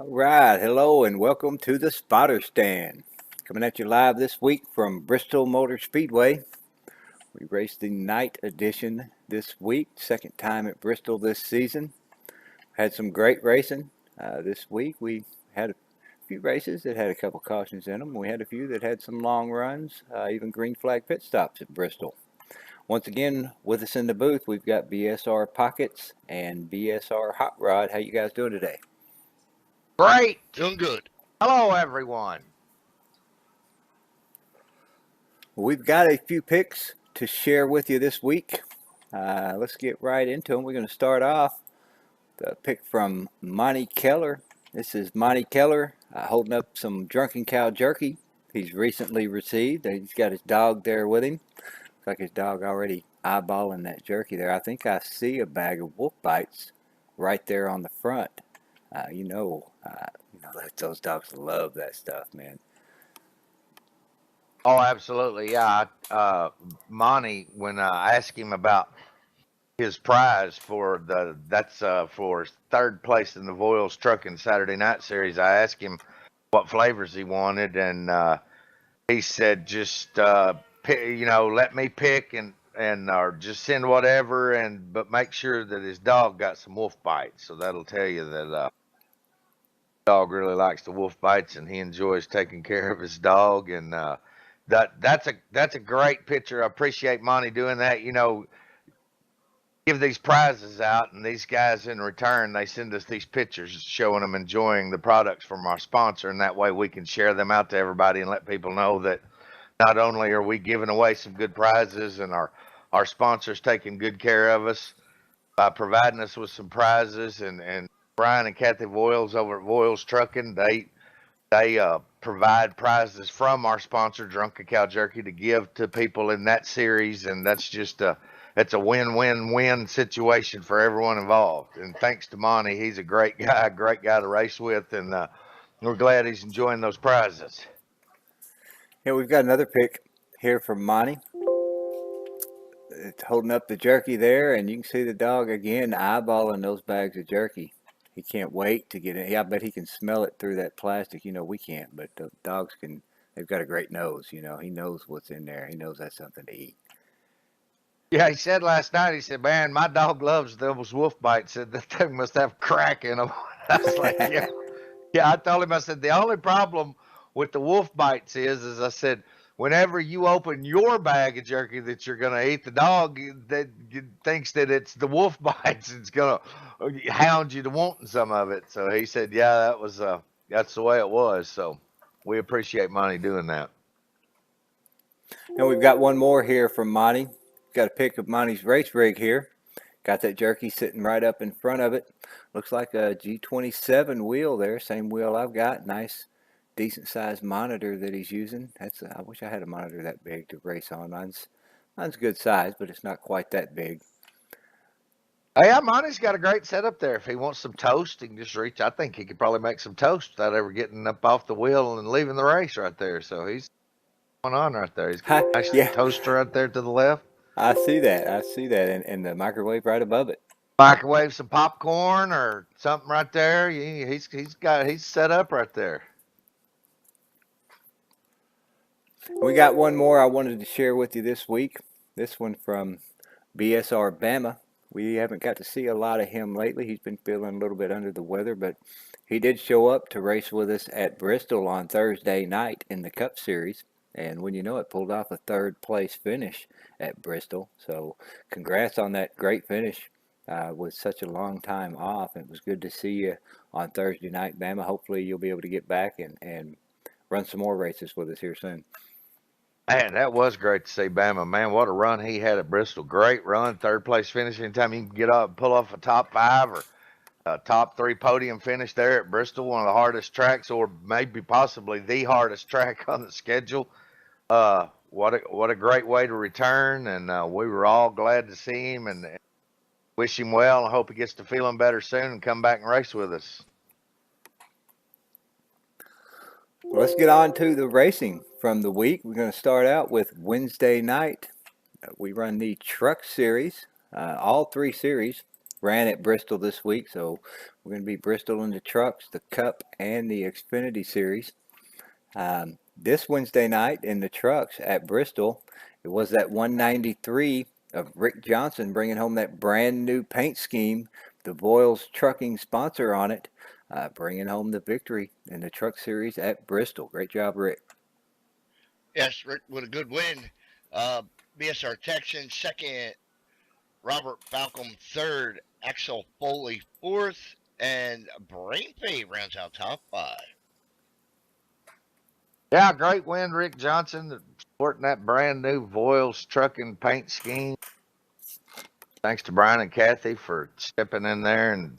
All right, hello and welcome to the Spotter Stand. Coming at you live this week from Bristol Motor Speedway. We raced the night edition this week, second time at Bristol this season. Had some great racing. This week we had a few races that had a couple cautions in them. We had a few that had some long runs, even green flag pit stops at Bristol. Once again, with us in the booth, we've got BSR Pockets and BSR Hot Rod. How you guys doing today? Great. Doing good. Hello, everyone. We've got a few picks to share with you this week. Let's get right into them. We're going to start off the pick from Monte Keller. This is Monte Keller holding up some drunken cow jerky he's recently received. He's got his dog there with him. Looks like his dog already eyeballing that jerky there. I think I see a bag of wolf bites right there on the front. Those dogs love that stuff, man. Oh, absolutely. Yeah. Monty, when I asked him about his prize for for third place in the Boyles Trucking Saturday Night Series, I asked him what flavors he wanted, and he said just let me pick and or just send whatever, but make sure that his dog got some wolf bites. So that'll tell you that dog really likes the wolf bites, and he enjoys taking care of his dog. And that's a great picture. I appreciate Monty doing that. Give these prizes out, and these guys in return, they send us these pictures showing them enjoying the products from our sponsor, and that way we can share them out to everybody and let people know that not only are we giving away some good prizes, and our sponsors taking good care of us by providing us with some prizes, and Brian and Kathy Boyles over at Boyles Trucking, they provide prizes from our sponsor, Drunken Cow Jerky, to give to people in that series, and it's a win-win-win situation for everyone involved. And thanks to Monty, he's a great guy to race with, and we're glad he's enjoying those prizes. Yeah, we've got another pick here from Monty. It's holding up the jerky there, and you can see the dog again eyeballing those bags of jerky. He can't wait to get in. Yeah, I bet he can smell it through that plastic. We can't, but the dogs can. They've got a great nose. He knows what's in there. He knows that's something to eat. Yeah, he said last night, he said, man, my dog loves those wolf bites. Said that thing must have crack in them. I was like, yeah. Yeah, I told him, I said, the only problem with the wolf bites is I said, whenever you open your bag of jerky that you're going to eat, the dog that thinks that it's the wolf bites, it's going to hound you to wanting some of it. So he said, yeah, that's the way it was. So we appreciate Monty doing that. And we've got one more here from Monty. Got a pic of Monty's race rig here. Got that jerky sitting right up in front of it. Looks like a G27 wheel there. Same wheel I've got. Nice, decent sized monitor that he's using. I wish I had a monitor that big to race on. Mine's good size, but it's not quite that big. Yeah, Monty's got a great setup there. If he wants some toast, he can just reach. I think he could probably make some toast without ever getting up off the wheel and leaving the race right there. So he's going on right there. He's got a nice Yeah, toaster right there to the left. I see that. And the microwave right above it. Microwave some popcorn or something right there. He's set up right there. We got one more I wanted to share with you this week. This one from BSR Bama. We haven't got to see a lot of him lately. He's been feeling a little bit under the weather, but he did show up to race with us at Bristol on Thursday night in the Cup Series. And when you know it, pulled off a third place finish at Bristol. So congrats on that great finish with such a long time off. It was good to see you on Thursday night, Bama. Hopefully you'll be able to get back and run some more races with us here soon. Man, that was great to see Bama. Man, what a run he had at Bristol. Great run, third place finish. Anytime you can get up and pull off a top five or a top three podium finish there at Bristol, one of the hardest tracks, or maybe possibly the hardest track on the schedule. What a great way to return, and we were all glad to see him and wish him well. I hope he gets to feeling better soon and come back and race with us. Well, let's get on to the racing from the week. We're going to start out with Wednesday night. We run the Truck Series, all three series. ran at Bristol this week, so we're going to be Bristol in the trucks, the Cup, and the Xfinity Series. This Wednesday night in the trucks at Bristol, it was that 193 of Rick Johnson bringing home that brand new paint scheme, the Boyles Trucking sponsor on it, bringing home the victory in the truck series at Bristol. Great job, Rick. Yes, Rick with a good win. Uh, BSR Texans second, Robert Balcom third, Axel Foley fourth, and Brain Fade rounds out top five. Yeah, great win, Rick Johnson, sporting that brand new Boyles Trucking paint scheme. Thanks to Brian and Kathy for stepping in there and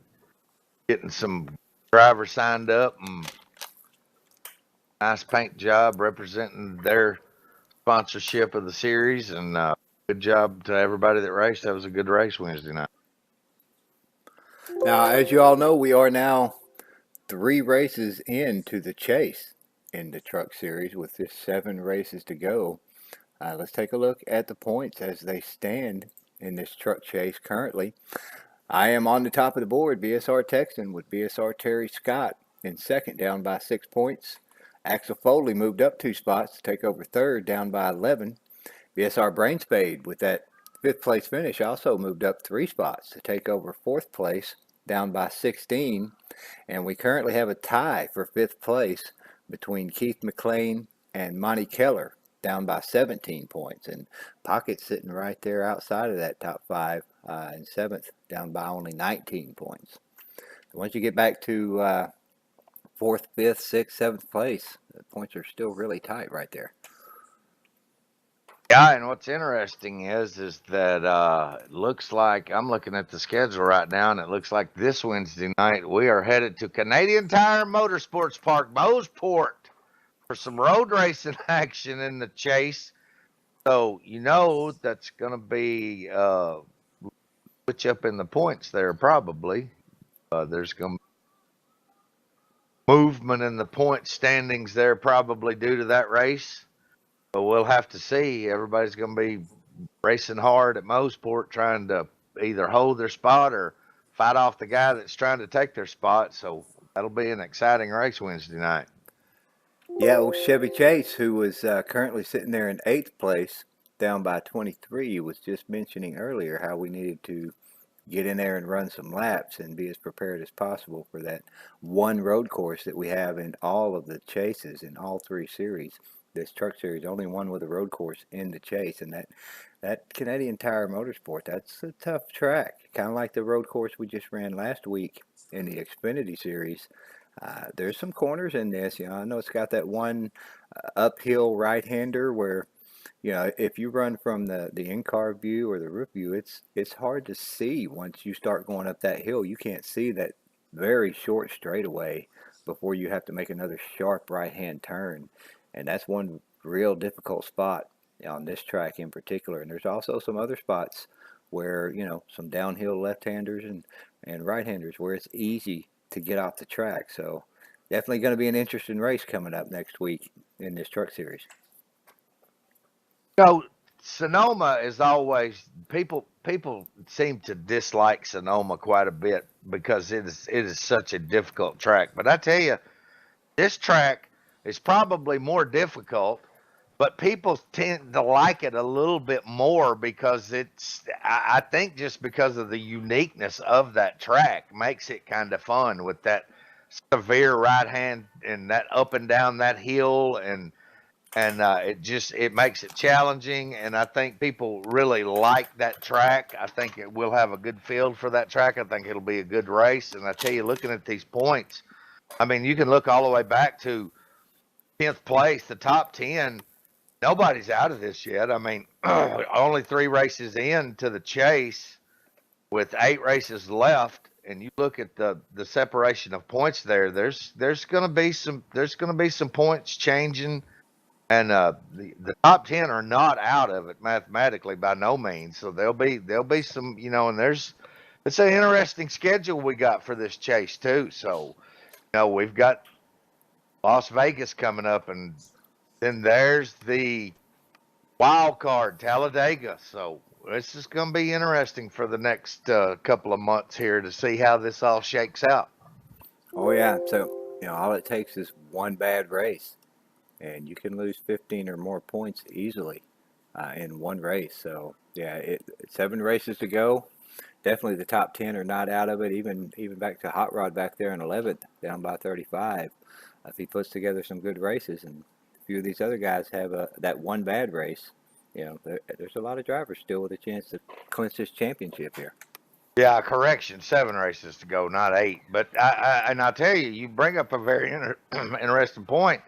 getting some drivers signed up, and nice paint job representing their sponsorship of the series. And good job to everybody that raced. That was a good race Wednesday night. Now, as you all know, we are now 3 races into the chase in the truck series with just 7 races to go. Let's take a look at the points as they stand in this truck chase currently. I am on the top of the board, BSR Texan, with BSR Terry Scott in second, down by 6 points. Axel Foley moved up 2 spots to take over third, down by 11. BSR Brainspade, with that 5th place finish, also moved up 3 spots to take over 4th place, down by 16. And we currently have a tie for 5th place between Keith McLean and Monte Keller, down by 17 points. And Pocket's sitting right there outside of that top 5 in 7th, down by only 19 points. Once you get back to 4th, 5th, 6th, 7th place, the points are still really tight right there. Yeah, and what's interesting is that it looks like I'm looking at the schedule right now, and it looks like this Wednesday night we are headed to Canadian Tire Motorsports Park, Moseport, for some road racing action in the chase. So that's going to be switch up in the points there probably. There's going to be movement in the point standings there probably due to that race. But we'll have to see. Everybody's going to be racing hard at Moseport, trying to either hold their spot or fight off the guy that's trying to take their spot. So that'll be an exciting race Wednesday night. Yeah, old Chevy Chase, who was currently sitting there in 8th place, down by 23, was just mentioning earlier how we needed to get in there and run some laps and be as prepared as possible for that one road course that we have in all of the chases in all 3 series. This truck series, only one with a road course in the chase, and that Canadian Tire Motorsport, that's a tough track, kind of like the road course we just ran last week in the Xfinity Series. There's some corners in this. I know it's got that one uphill right-hander where if you run from the in-car view or the roof view, it's hard to see once you start going up that hill. You can't see that very short straightaway before you have to make another sharp right-hand turn, and that's one real difficult spot on this track in particular. And there's also some other spots where some downhill left-handers and right-handers where it's easy to get off the track. So definitely going to be an interesting race coming up next week in this truck series. So Sonoma is always people seem to dislike Sonoma quite a bit because it is such a difficult track. But I tell you, this track is probably more difficult, but people tend to like it a little bit more because I think just because of the uniqueness of that track makes it kind of fun with that severe right hand and that up and down that hill, and it makes it challenging, and I think people really like that track. I think it will have a good field for that track. I think it'll be a good race, and I tell you, looking at these points, I mean, you can look all the way back to 10th place, the top 10. Nobody's out of this yet. I mean, only 3 races into the chase with 8 races left, and you look at the separation of points there. There's going to be some points changing. And the top 10 are not out of it mathematically by no means. So there'll be some, and it's an interesting schedule we got for this chase too. So, we've got Las Vegas coming up, and then there's the wild card, Talladega. So this is going to be interesting for the next couple of months here to see how this all shakes out. Oh yeah, so all it takes is one bad race, and you can lose 15 or more points easily in one race. So yeah, 7 races to go. Definitely the top 10 are not out of it. Even back to Hot Rod back there in 11th, down by 35. If he puts together some good races, and a few of these other guys have that one bad race, there's a lot of drivers still with a chance to clinch this championship here. Yeah, correction, 7 races to go, not 8. But I'll tell you, you bring up a very interesting point.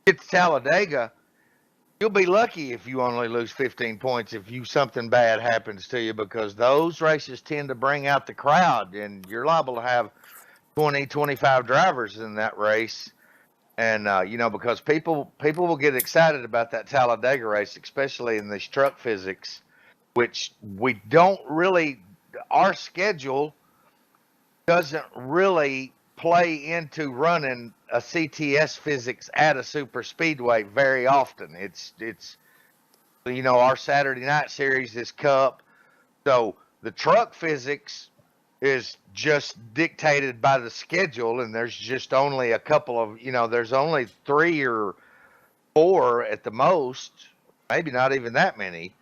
Get to Talladega, you'll be lucky if you only lose 15 points if something bad happens to you, because those races tend to bring out the crowd, and you're liable to have 20, 25 drivers in that race. And because people will get excited about that Talladega race, especially in these truck physics, which we don't really. Our schedule doesn't really play into running a CTS physics at a super speedway very often. It's our Saturday night series is Cup, so the truck physics is just dictated by the schedule, and there's just only a couple of there's only 3 or 4 at the most, maybe not even that many.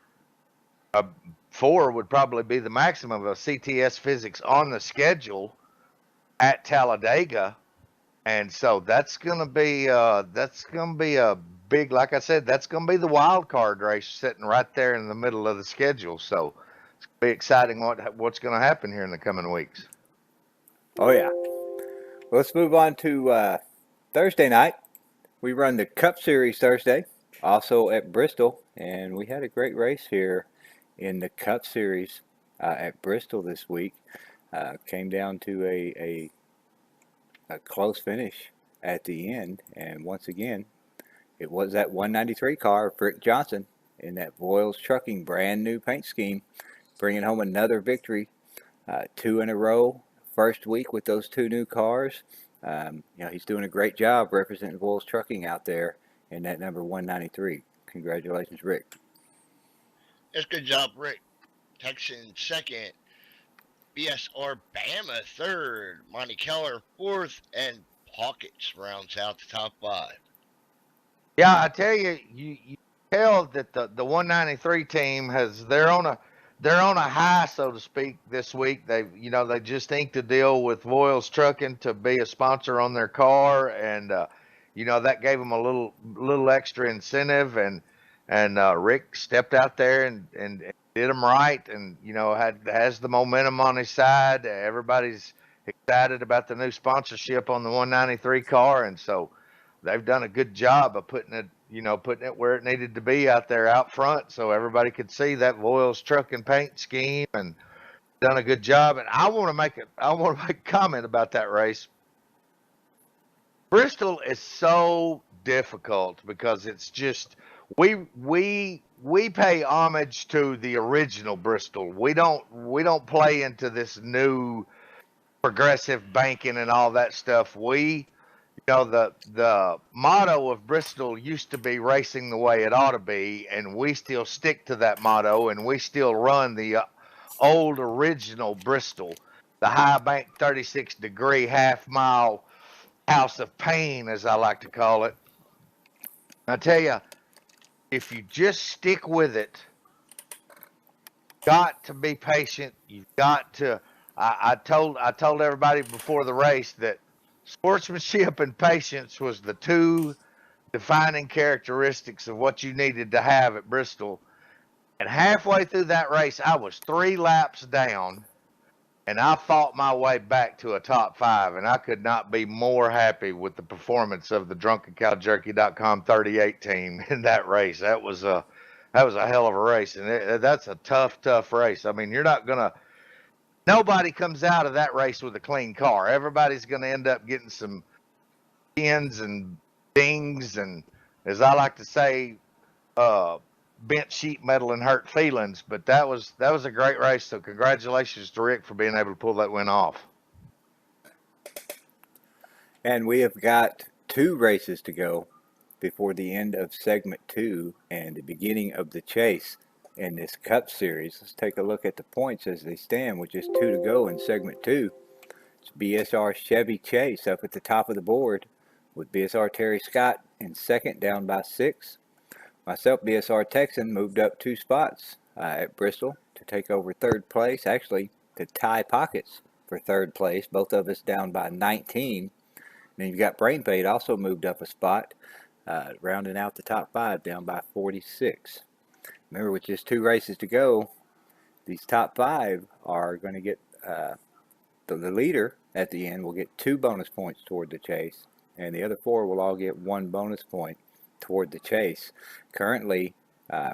4 would probably be the maximum of CTS physics on the schedule at Talladega. And so that's gonna be a big, like I said, that's gonna be the wild card race sitting right there in the middle of the schedule. So it's gonna be exciting what's gonna happen here in the coming weeks. Oh yeah. Let's move on to Thursday night. We run the Cup Series Thursday, also at Bristol, and we had a great race here in the Cup Series at Bristol this week. Came down to a close finish at the end, and once again, it was that 193 car, Frick Johnson, in that Boyles Trucking brand new paint scheme, bringing home another victory, 2 in a row. First week with those 2 new cars. He's doing a great job representing Boyles Trucking out there in that number 193. Congratulations, Rick. Yes, good job, Rick. Texan second, BSR Bama third, Monte Keller fourth, and Pockets rounds out the top 5. Yeah, I tell you, you tell that the 193 team they're on a high, so to speak, this week. They just inked a deal with Boyles Trucking to be a sponsor on their car, and that gave them a little extra incentive, and Rick stepped out there and did them right, and has the momentum on his side. Everybody's excited about the new sponsorship on the 193 car, and so they've done a good job of putting it where it needed to be out there out front, so everybody could see that Boyles Trucking paint scheme, and done a good job. And I want to make a comment about that race. Bristol is so difficult because it's just we pay homage to the original Bristol. We don't play into this new progressive banking and all that stuff. The motto of Bristol used to be racing the way it ought to be, and we still stick to that motto, and we still run the old original Bristol, the high bank 36-degree half mile house of pain, as I like to call it. I tell you, if you just stick with it, got to be patient. You've got to. I told everybody before the race that sportsmanship and patience was the 2 defining characteristics of what you needed to have at Bristol. And halfway through that race, I was 3 laps down, and I fought my way back to a top 5, and I could not be more happy with the performance of the DrunkenCowJerky.com 38 team in that race. That was a hell of a race, and that's a tough race. I mean, nobody comes out of that race with a clean car. Everybody's going to end up getting some pins and dings, and as I like to say, bent sheet metal and hurt feelings. But that was a great race. So congratulations to Rick for being able to pull that win off. And we have got 2 races to go before the end of segment 2 and the beginning of the chase. in this Cup Series. Let's take a look at the points as they stand with just 2 to go in segment 2. It's BSR Chevy Chase up at the top of the board with BSR Terry Scott in second, down by 6. Myself, BSR Texan, moved up 2 spots at Bristol to take over third place, actually to tie pockets for third place, both of us down by 19. Then you've got Brain Fade also moved up a spot, rounding out the top 5, down by 46. Remember, with just 2 races to go, these top 5 are going to get the leader at the end will get 2 bonus points toward the chase, and the other 4 will all get 1 bonus point toward the chase. Currently,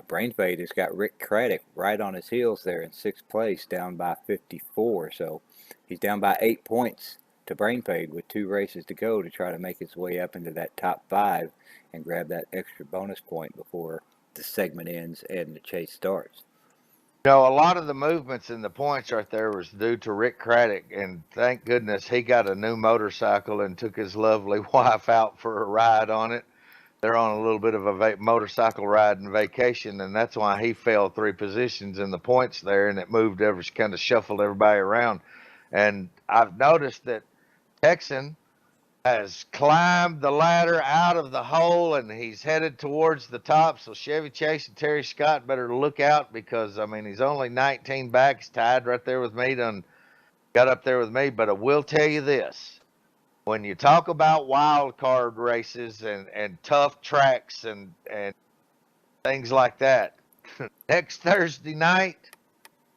Brain Fade has got Rick Craddock right on his heels there in 6th place, down by 54. So he's down by 8 points to Brain Fade with 2 races to go to try to make his way up into that top 5 and grab that extra bonus point before the segment ends and the chase starts. A lot of the movements in the points right there was due to Rick Craddock, and thank goodness he got a new motorcycle and took his lovely wife out for a ride on it. They're on a little bit of a motorcycle ride and vacation, and that's why he fell 3 positions in the points there, and it moved kind of shuffled everybody around. And I've noticed that Texan has climbed the ladder out of the hole, and he's headed towards the top. So Chevy Chase and Terry Scott better look out, because he's only 19 back. He's tied right there with me, got up there with me. But I will tell you this: when you talk about wild card races and tough tracks and things like that, next Thursday night,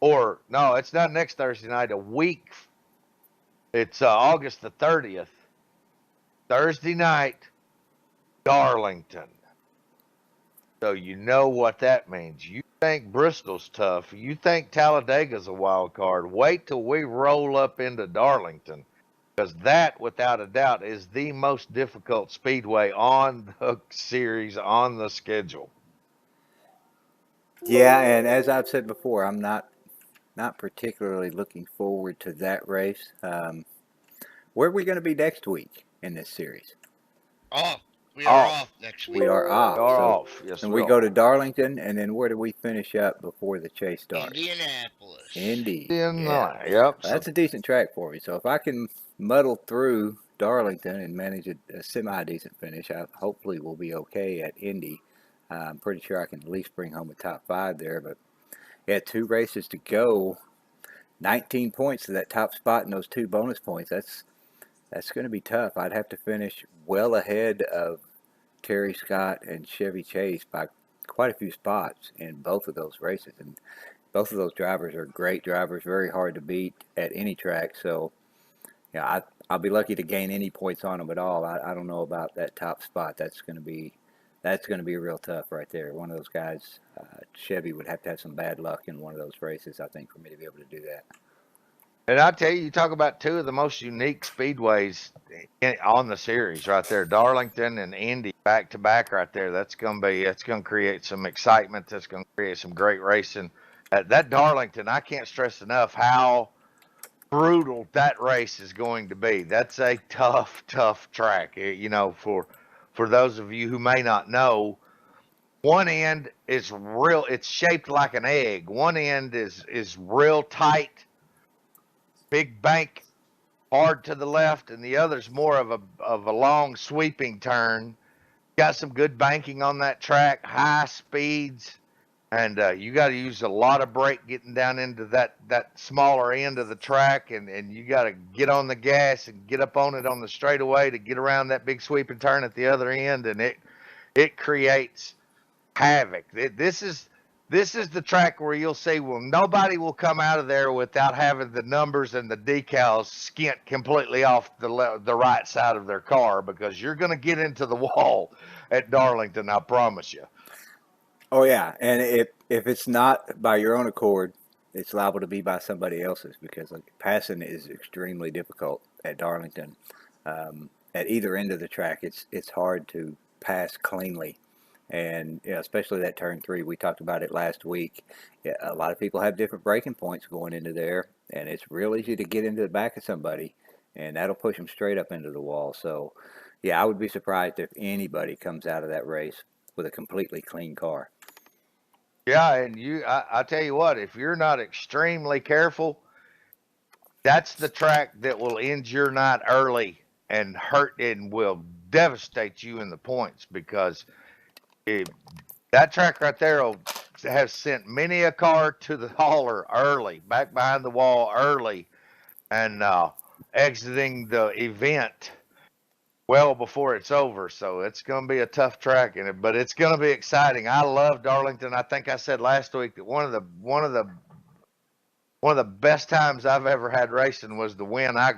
or no, it's not next Thursday night, a week. It's August the 30th. Thursday night, Darlington. So you know what that means. You think Bristol's tough. You think Talladega's a wild card. Wait till we roll up into Darlington, because that, without a doubt, is the most difficult speedway on the series, on the schedule. Yeah, and as I've said before, I'm not particularly looking forward to that race. Where are we going to be next week in this series? Off. We are Off. off next We week. are off. Are So, off. Yes, and we we are. go to Darlington, and then where do we finish up before the chase starts? Indianapolis. Indy. Illinois. Yeah. Yep. Well, that's a decent track for me. So if I can muddle through Darlington and manage a semi-decent finish, I hopefully will be okay at Indy. I'm pretty sure I can at least bring home a top 5 there. But yeah, 2 races to go. 19 points to that top spot and those 2 bonus points. That's going to be tough. I'd have to finish well ahead of Terry Scott and Chevy Chase by quite a few spots in both of those races. And both of those drivers are great drivers, very hard to beat at any track. So, yeah, I'll be lucky to gain any points on them at all. I don't know about that top spot. That's going to be real tough right there. One of those guys, Chevy, would have to have some bad luck in one of those races, I think, for me to be able to do that. And I tell you, you talk about 2 of the most unique speedways on the series right there, Darlington and Indy, back to back right there. That's going to create some excitement. That's going to create some great racing. That Darlington, I can't stress enough how brutal that race is going to be. That's a tough track. For those of you who may not know, one end is real. It's shaped like an egg. One end is real tight, big bank, hard to the left, and the other's more of a long sweeping turn. Got some good banking on that track, high speeds, and you got to use a lot of brake getting down into that smaller end of the track, and you got to get on the gas and get up on it on the straightaway to get around that big sweeping turn at the other end, and it creates havoc. This is the track where you'll say, well, nobody will come out of there without having the numbers and the decals skint completely off the right side of their car, because you're going to get into the wall at Darlington, I promise you. Oh yeah, and if it's not by your own accord, it's liable to be by somebody else's, because passing is extremely difficult at Darlington. At either end of the track, it's hard to pass cleanly, and especially that turn 3. We talked about it last week. Yeah, a lot of people have different braking points going into there, and it's real easy to get into the back of somebody, and that'll push them straight up into the wall. So, yeah, I would be surprised if anybody comes out of that race with a completely clean car. Yeah, and I tell you what, if you're not extremely careful, that's the track that will end your night early and hurt and will devastate you in the points because it, that track right there has sent many a car to the hauler early, back behind the wall early, and exiting the event well before it's over. So it's going to be a tough track in it, but it's going to be exciting. I love Darlington. I think I said last week that one of the best times I've ever had racing was the win I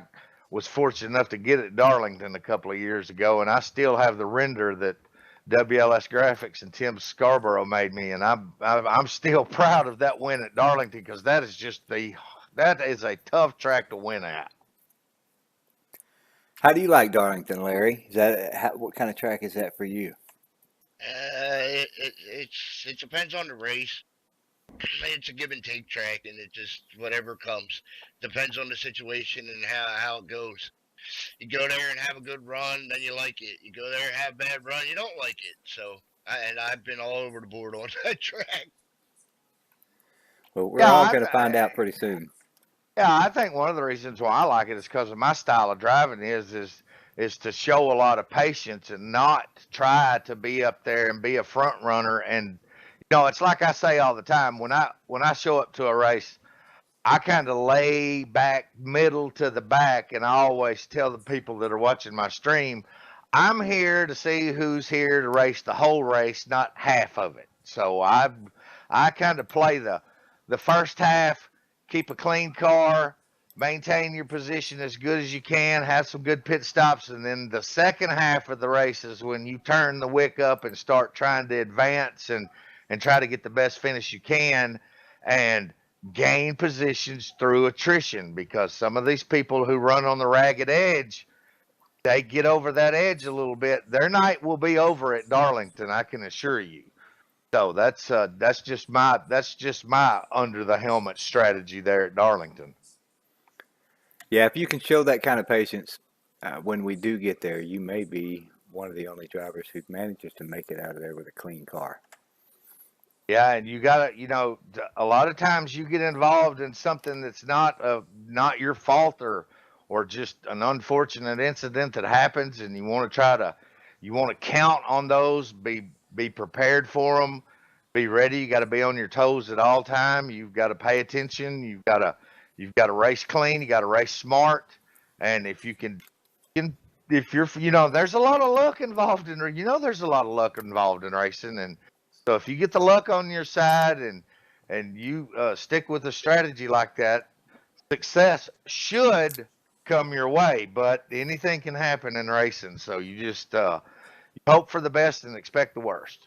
was fortunate enough to get at Darlington a couple of years ago, and I still have the render that WLS Graphics and Tim Scarborough made me, and I'm still proud of that win at Darlington because that is a tough track to win at. How do you like Darlington, Larry? What kind of track is that for you? It depends on the race. It's a give and take track, and it just whatever comes depends on the situation and how it goes. You go there and have a good run, then you like it. You go there and have a bad run, you don't like it. So, and I've been all over the board on that track. Well, we're Yeah, all going to find out pretty soon. yeah, I think one of the reasons why I like it is because of my style of driving is to show a lot of patience and not try to be up there and be a front runner. And it's like I say all the time when I show up to a race, I kind of lay back middle to the back, and I always tell the people that are watching my stream, I'm here to see who's here to race the whole race, not half of it. So I kind of play the first half, keep a clean car, maintain your position as good as you can, have some good pit stops, and then the second half of the race is when you turn the wick up and start trying to advance and try to get the best finish you can. And gain positions through attrition because some of these people who run on the ragged edge, they get over that edge a little bit. Their night will be over at Darlington, I can assure you. So that's just my under the helmet strategy there at Darlington. Yeah, if you can show that kind of patience when we do get there, you may be one of the only drivers who manages to make it out of there with a clean car. Yeah, and you gotta, a lot of times you get involved in something that's not your fault or just an unfortunate incident that happens, and you want to count on those, be prepared for them, be ready. You got to be on your toes at all time. You've got to pay attention. You've got to race clean. You got to race smart, and can if you're there's a lot of luck involved there's a lot of luck involved in racing, and so if you get the luck on your side and you stick with a strategy like that, success should come your way. But anything can happen in racing, so you just you hope for the best and expect the worst.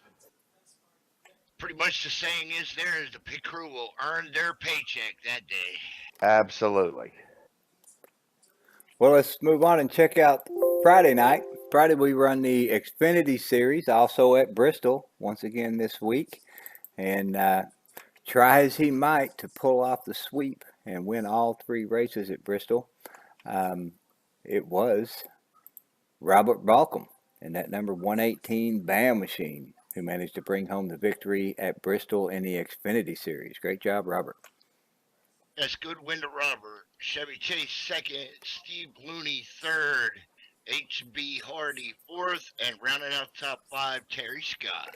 Pretty much the saying is the pit crew will earn their paycheck that day. Absolutely. Well, let's move on and check out Friday night. Friday, we run the Xfinity Series, also at Bristol, once again this week. And try as he might to pull off the sweep and win all three races at Bristol, it was Robert Balcom and that number 118 BAM machine who managed to bring home the victory at Bristol in the Xfinity Series. Great job, Robert. That's good win to Robert. Chevy Chase second, Steve Looney third, HB Hardy fourth, and rounding out top five, Terry Scott.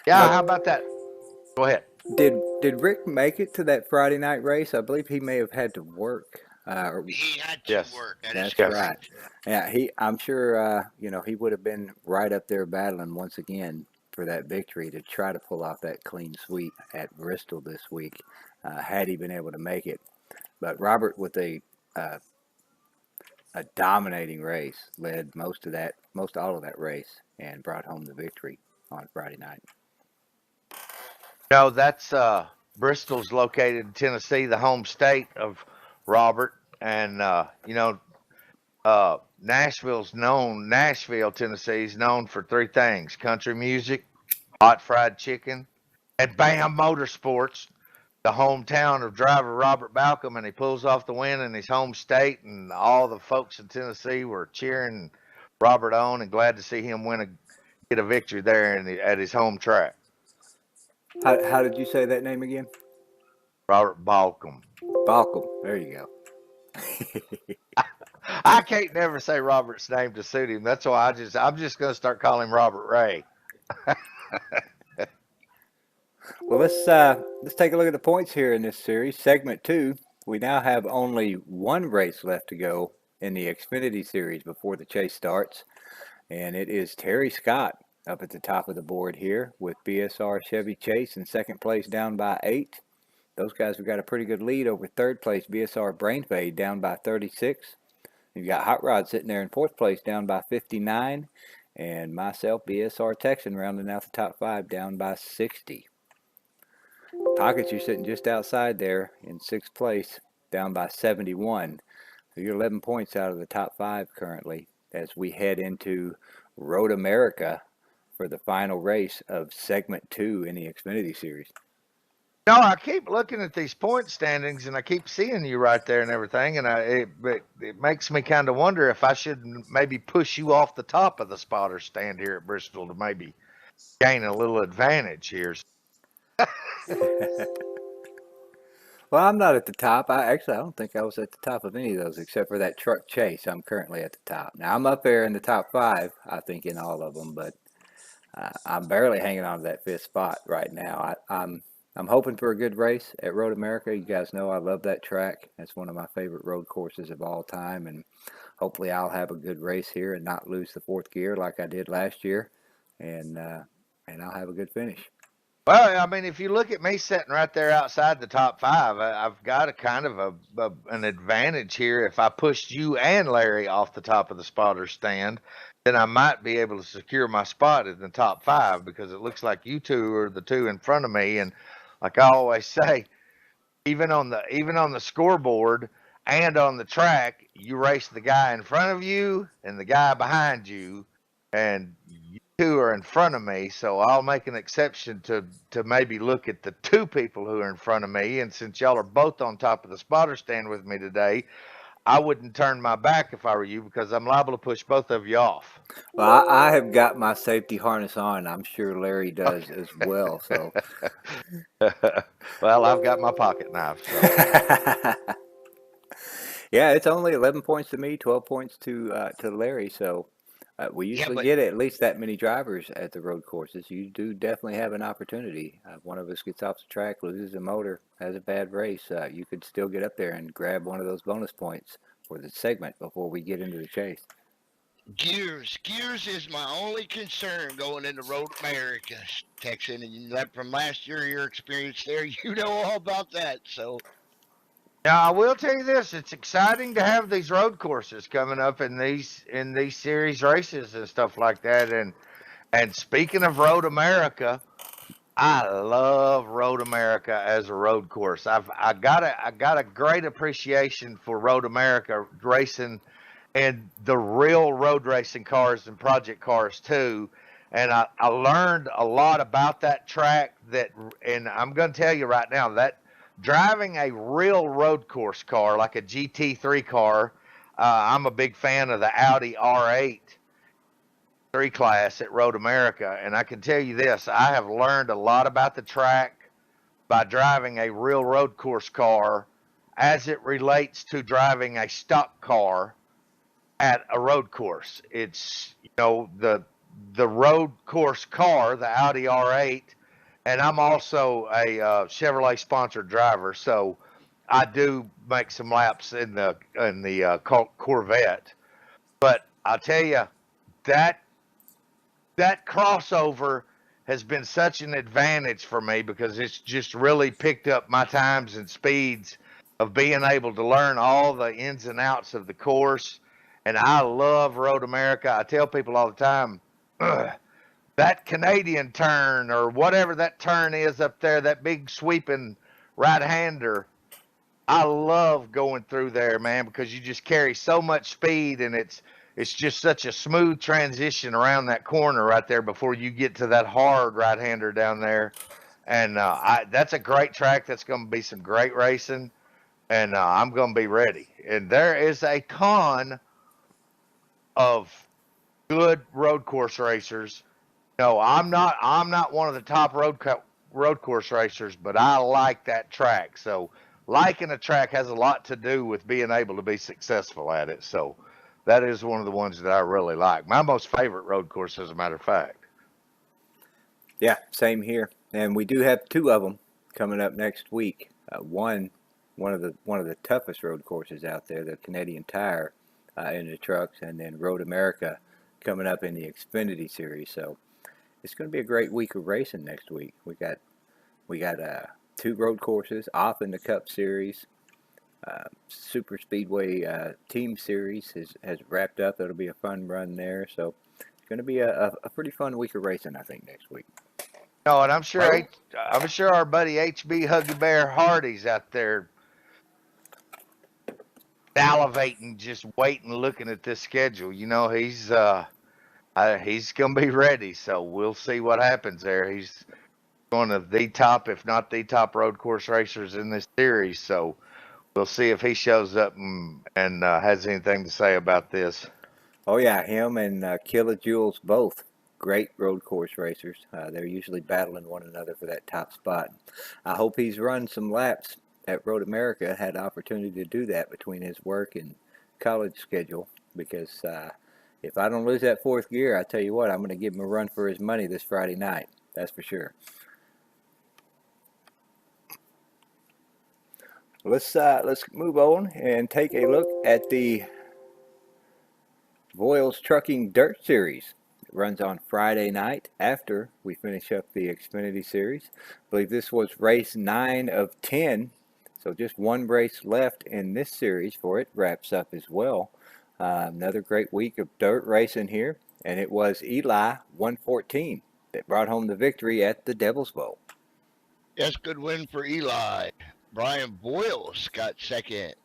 Yeah, how about that? Go ahead. Did Rick make it to that Friday night race? I believe he may have had to work. He had to Yes. work. That is That's Yes. right. correct. Yeah, I'm sure he would have been right up there battling once again for that victory to try to pull off that clean sweep at Bristol this week, had he been able to make it. But Robert, with a dominating race, led most all of that race, and brought home the victory on Friday night. No, that's Bristol's located in Tennessee, the home state of Robert, and Nashville, Tennessee is known for three things: country music, hot fried chicken, and BAM Motorsports, the hometown of driver Robert Balcom, and he pulls off the win in his home state, and all the folks in Tennessee were cheering Robert on and glad to see him get a victory there at his home track. How did you say that name again? Robert Balcom. Balcom. There you go. I can't never say Robert's name to suit him. That's why I'm just going to start calling him Robert Ray. Well, let's take a look at the points here in this series. Segment two, we now have only one race left to go in the Xfinity Series before the chase starts, and it is Terry Scott up at the top of the board here with BSR Chevy Chase in second place down by 8. Those guys have got a pretty good lead over third place BSR Brain Fade down by 36. You've got Hot Rod sitting there in fourth place down by 59, and myself BSR Texan rounding out the top 5 down by 60. Pockets, you're sitting just outside there in sixth place, down by 71. So you're 11 points out of the top 5 currently as we head into Road America for the final race of segment 2 in the Xfinity Series. No, I keep looking at these point standings, and I keep seeing you right there and everything, and it makes me kind of wonder if I should maybe push you off the top of the spotter stand here at Bristol to maybe gain a little advantage here. Well, I'm not at the top. I don't think I was at the top of any of those except for that truck chase. I'm currently at the top. Now I'm up there in the top 5, I think, in all of them, but I'm barely hanging on to that 5th spot right now. I'm hoping for a good race at Road America. You guys know I love that track. It's one of my favorite road courses of all time, and hopefully I'll have a good race here and not lose the 4th gear like I did last year, and I'll have a good finish. Well, I mean, if you look at me sitting right there outside the top 5, I've got a kind of an advantage here. If I pushed you and Larry off the top of the spotter stand, then I might be able to secure my spot in the top 5 because it looks like you two are the two in front of me. And like I always say, even on the scoreboard and on the track, you race the guy in front of you and the guy behind you, and you two are in front of me. So I'll make an exception to maybe look at the two people who are in front of me. And since y'all are both on top of the spotter stand with me today, I wouldn't turn my back if I were you because I'm liable to push both of you off. Well, I have got my safety harness on. I'm sure Larry does as well. So, Well, I've got my pocket knife. So. Yeah, it's only 11 points to me, 12 points to Larry. So we Yeah, usually but get at least that many drivers at the road courses. You do definitely have an opportunity. One of us gets off the track, loses a motor, has a bad race. You could still get up there and grab one of those bonus points for the segment before we get into the chase. gears is my only concern going into Road America, Texan, and that from last year, your experience there, you know all about that. So Now I will tell you this: it's exciting to have these road courses coming up in these series races and stuff like that. And speaking of Road America, I love Road America as a road course. I got a great appreciation for Road America racing and the real road racing cars and project cars too. And I learned a lot about that track and I'm going to tell you right now that driving a real road course car like a GT3 car, I'm a big fan of the Audi R8 3 class at Road America. And I can tell you this, I have learned a lot about the track by driving a real road course car as it relates to driving a stock car at a road course. It's the road course car, the Audi R8, and I'm also a Chevrolet sponsored driver, so I do make some laps in the Corvette. But I'll tell you that that crossover has been such an advantage for me because it's just really picked up my times and speeds of being able to learn all the ins and outs of the course. And I love Road America. I tell people all the time, that Canadian turn or whatever that turn is up there, that big sweeping right hander, I love going through there, man, because you just carry so much speed and it's just such a smooth transition around that corner right there before you get to that hard right-hander down there. And that's a great track. That's going to be some great racing, and I'm going to be ready. And there is a ton of good road course racers. No, I'm not one of the top road course racers, but I like that track. So liking a track has a lot to do with being able to be successful at it. So that is one of the ones that I really like. My most favorite road course, as a matter of fact. Yeah, same here. And we do have two of them coming up next week. One of the toughest road courses out there, the Canadian Tire in the trucks, and then Road America coming up in the Xfinity Series. So it's going to be a great week of racing next week. We got two road courses off in the Cup Series. Super Speedway Team Series has wrapped up. It'll be a fun run there. So it's going to be a pretty fun week of racing, I think, next week. No, and I'm sure our buddy HB Huggy Bear Hardy's out there salivating, just waiting, looking at this schedule. He's gonna be ready. So we'll see what happens there. He's one of the top, if not the top, road course racers in this series. So we'll see if he shows up and has anything to say about this. Oh yeah, him and Kilojoules both great road course racers. They're usually battling one another for that top spot. I hope he's run some laps at Road America. Had the opportunity to do that between his work and college schedule because if I don't lose that fourth gear, I tell you what, I'm going to give him a run for his money this Friday night. That's for sure. Let's move on and take a look at the Boyles Trucking Dirt Series. It runs on Friday night after we finish up the Xfinity Series. I believe this was race 9 of 10, so just one race left in this series before it wraps up as well. Another great week of dirt racing here, and it was Eli 114 that brought home the victory at the Devil's Bowl. Yes, good win for Eli. Brian Boyles got second.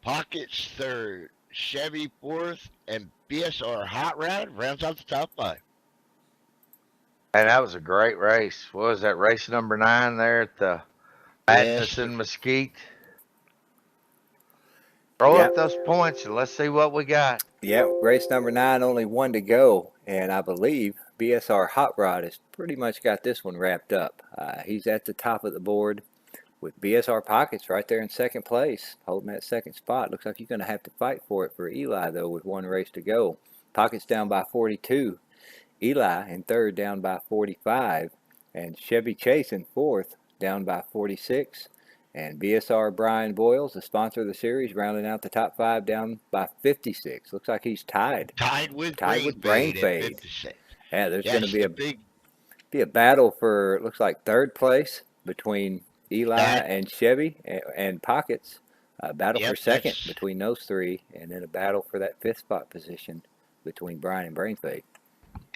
Pockets third. Chevy fourth. And BSR Hot Rod rounds out the top five. And that was a great race. What was that, race number 9 there at the Madness in Mesquite? Throw up those points and let's see what we got. Yeah, race number 9, only one to go, and I believe BSR Hot Rod has pretty much got this one wrapped up. He's at the top of the board with BSR Pockets right there in second place, holding that second spot. Looks like you're going to have to fight for it for Eli, though, with one race to go. Pockets down by 42. Eli in third, down by 45. And Chevy Chase in fourth, down by 46. And BSR Brian Boyles, the sponsor of the series, rounding out the top 5, down by 56. Looks like he's tied. Tied with Brain Fade. 56. Yeah, there's going to be a battle for, it looks like, third place between Eli and Chevy and Pockets. A battle for second between those three, and then a battle for that fifth spot position between Brian and Brainfade.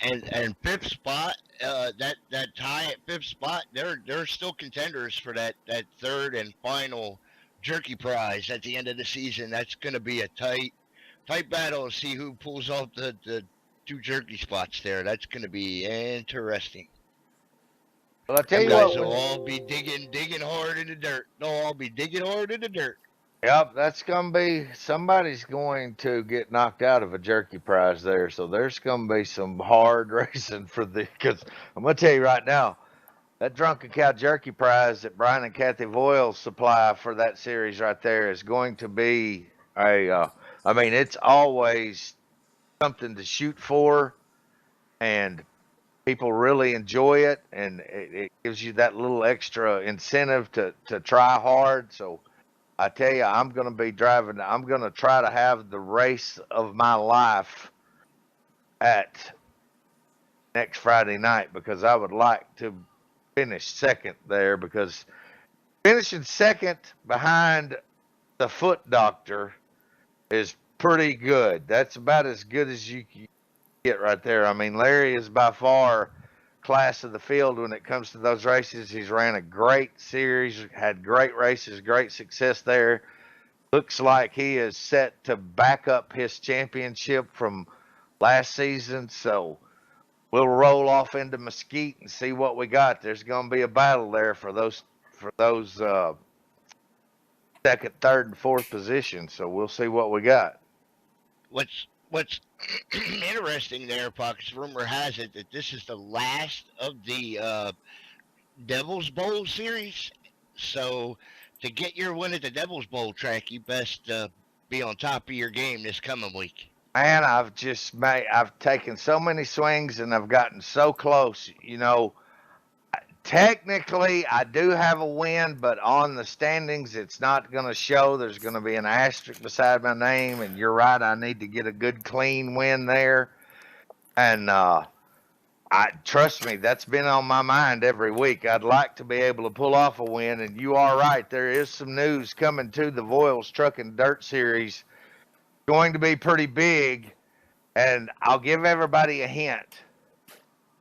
And fifth spot, that tie at fifth spot, they're still contenders for that third and final jerky prize at the end of the season. That's going to be a tight battle to see who pulls off the two jerky spots there. That's going to be interesting. Well, I tell you guys what, will all be digging hard in the dirt. They'll all be digging hard in the dirt. Yep, that's going to be, somebody's going to get knocked out of a jerky prize there. So there's going to be some hard racing for the, because I'm going to tell you right now, that Drunken Cow jerky prize that Brian and Kathy Boyles supply for that series right there is going to be it's always something to shoot for, and people really enjoy it, and it gives you that little extra incentive to try hard. So I tell you, I'm going to be driving. I'm going to try to have the race of my life at next Friday night, because I would like to finish second there, because finishing second behind the Foot Doctor is pretty good. That's about as good as you can get right there. I mean, Larry is by far class of the field when it comes to those races. He's ran a great series, had great races, great success there. Looks like he is set to back up his championship from last season. So we'll roll off into Mesquite and see what we got. There's going to be a battle there for those second, third, and fourth positions. So we'll see what we got. What's interesting there, Pockets, rumor has it that this is the last of the Devil's Bowl Series. So to get your win at the Devil's Bowl track, you best be on top of your game this coming week. Man, I've taken so many swings and I've gotten so close. Technically, I do have a win, but on the standings, it's not going to show. There's going to be an asterisk beside my name, and you're right. I need to get a good, clean win there. And I trust me, that's been on my mind every week. I'd like to be able to pull off a win, and you are right. There is some news coming to the Boyles Trucking Dirt Series, going to be pretty big. And I'll give everybody a hint.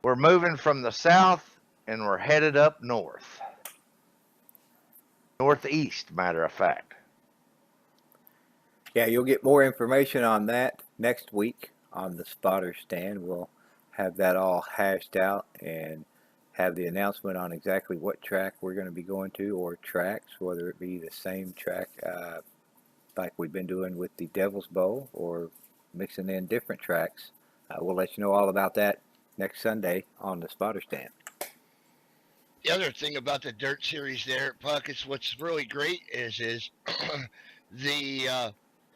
We're moving from the south, and we're headed up north. Northeast, matter of fact. Yeah, you'll get more information on that next week on the spotter stand. We'll have that all hashed out and have the announcement on exactly what track we're going to be going to, or tracks, whether it be the same track like we've been doing with the Devil's Bowl, or mixing in different tracks. We'll let you know all about that next Sunday on the spotter stand. The other thing about the Dirt Series there, Puck, is what's really great is the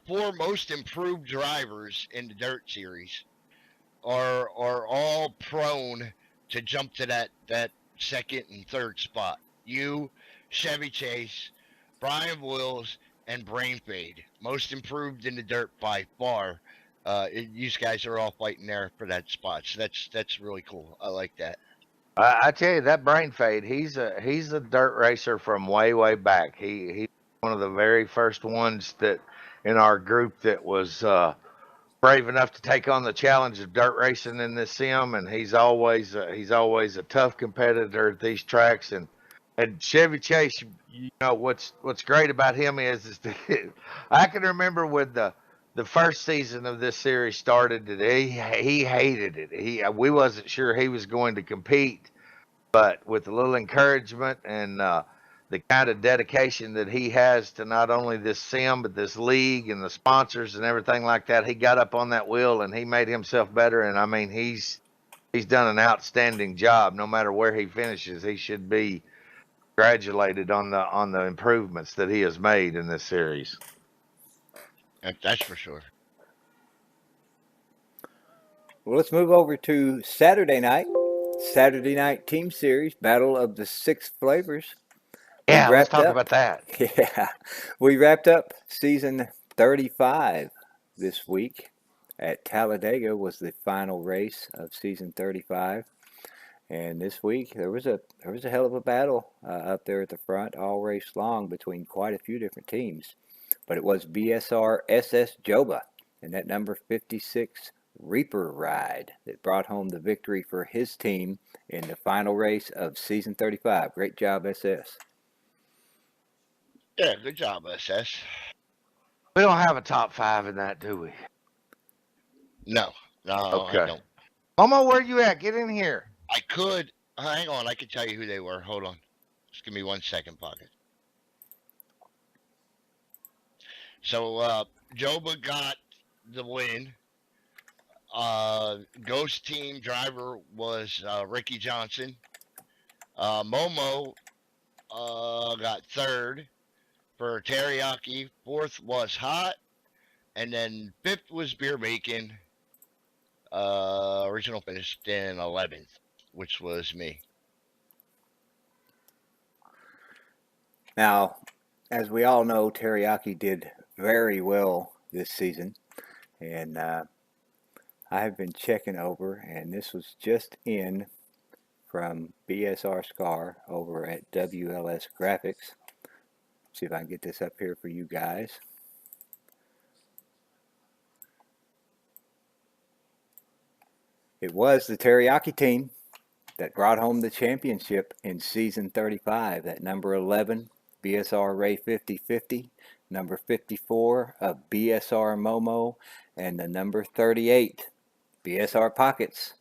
four most improved drivers in the Dirt Series are all prone to jump to that second and third spot. You, Chevy Chase, Brian Wills, and Brain Fade, most improved in the dirt by far. These guys are all fighting there for that spot, so that's really cool. I like that. I tell you, that brain fade, he's a dirt racer from way back. He's one of the very first ones that in our group that was brave enough to take on the challenge of dirt racing in this sim, and he's always a tough competitor at these tracks. And Chevy Chase, what's great about him is that I can remember when the first season of this series started that he hated it. We wasn't sure he was going to compete, but with a little encouragement and the kind of dedication that he has to not only this sim but this league and the sponsors and everything like that, he got up on that wheel and he made himself better. And I mean, he's done an outstanding job. No matter where he finishes, he should be congratulated on the improvements that he has made in this series. That's for sure. Well, let's move over to Saturday night. Saturday night team series, Battle of the Six Flavors. We Yeah, let's wrapped talk up. about that. Yeah, we wrapped up season 35 this week. At Talladega was the final race of season 35, and this week there was a hell of a battle up there at the front, all race long, between quite a few different teams. But it was BSR SS Joba and that number 56 Reaper ride that brought home the victory for his team in the final race of season 35. Great job, SS. Yeah, good job, SS. We don't have a top five in that, do we? No, I Okay. don't. Mama, where you at? Get in here. I could hang on. I could tell you who they were. Hold on. Just give me 1 second, Pocket. So Joba got the win. Ghost team driver was Ricky Johnson. Momo got third for Teriyaki. Fourth was Hot. And then fifth was Beer Bacon. Original finished in 11th, which was me. Now, as we all know, Teriyaki did very well this season, and I have been checking over, and this was just in from BSR Scar over at WLS Graphics. See if I can get this up here for you guys. It was the Teriyaki team that brought home the championship in season 35. That number 11, BSR Ray 5050, number 54 of BSR Momo, and the number 38, BSR Pockets.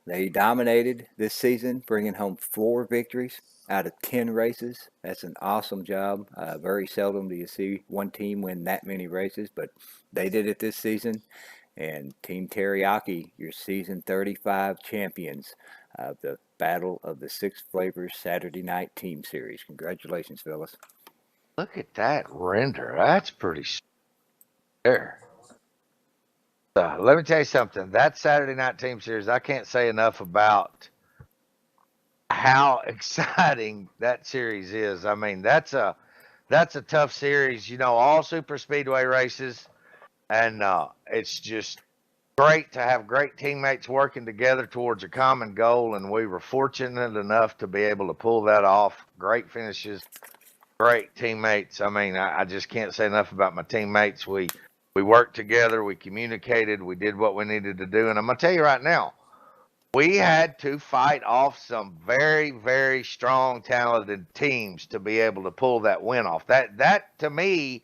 They dominated this season, bringing home 4 victories out of 10 races. That's an awesome job. Very seldom do you see one team win that many races, but they did it this season. And Team Teriyaki, your season 35 champions of the Battle of the Six Flavors Saturday Night Team Series. Congratulations, fellas. Look at that render. That's pretty there. Let me tell you something. That Saturday Night Team Series, I can't say enough about how exciting that series is. I mean, that's a tough series. You know, all super speedway races, and it's just great to have great teammates working together towards a common goal. And we were fortunate enough to be able to pull that off. Great finishes, great teammates. I mean, I just can't say enough about my teammates. We worked together, we communicated, we did what we needed to do. And I'm gonna tell you right now, we had to fight off some very, very strong, talented teams to be able to pull that win off. That to me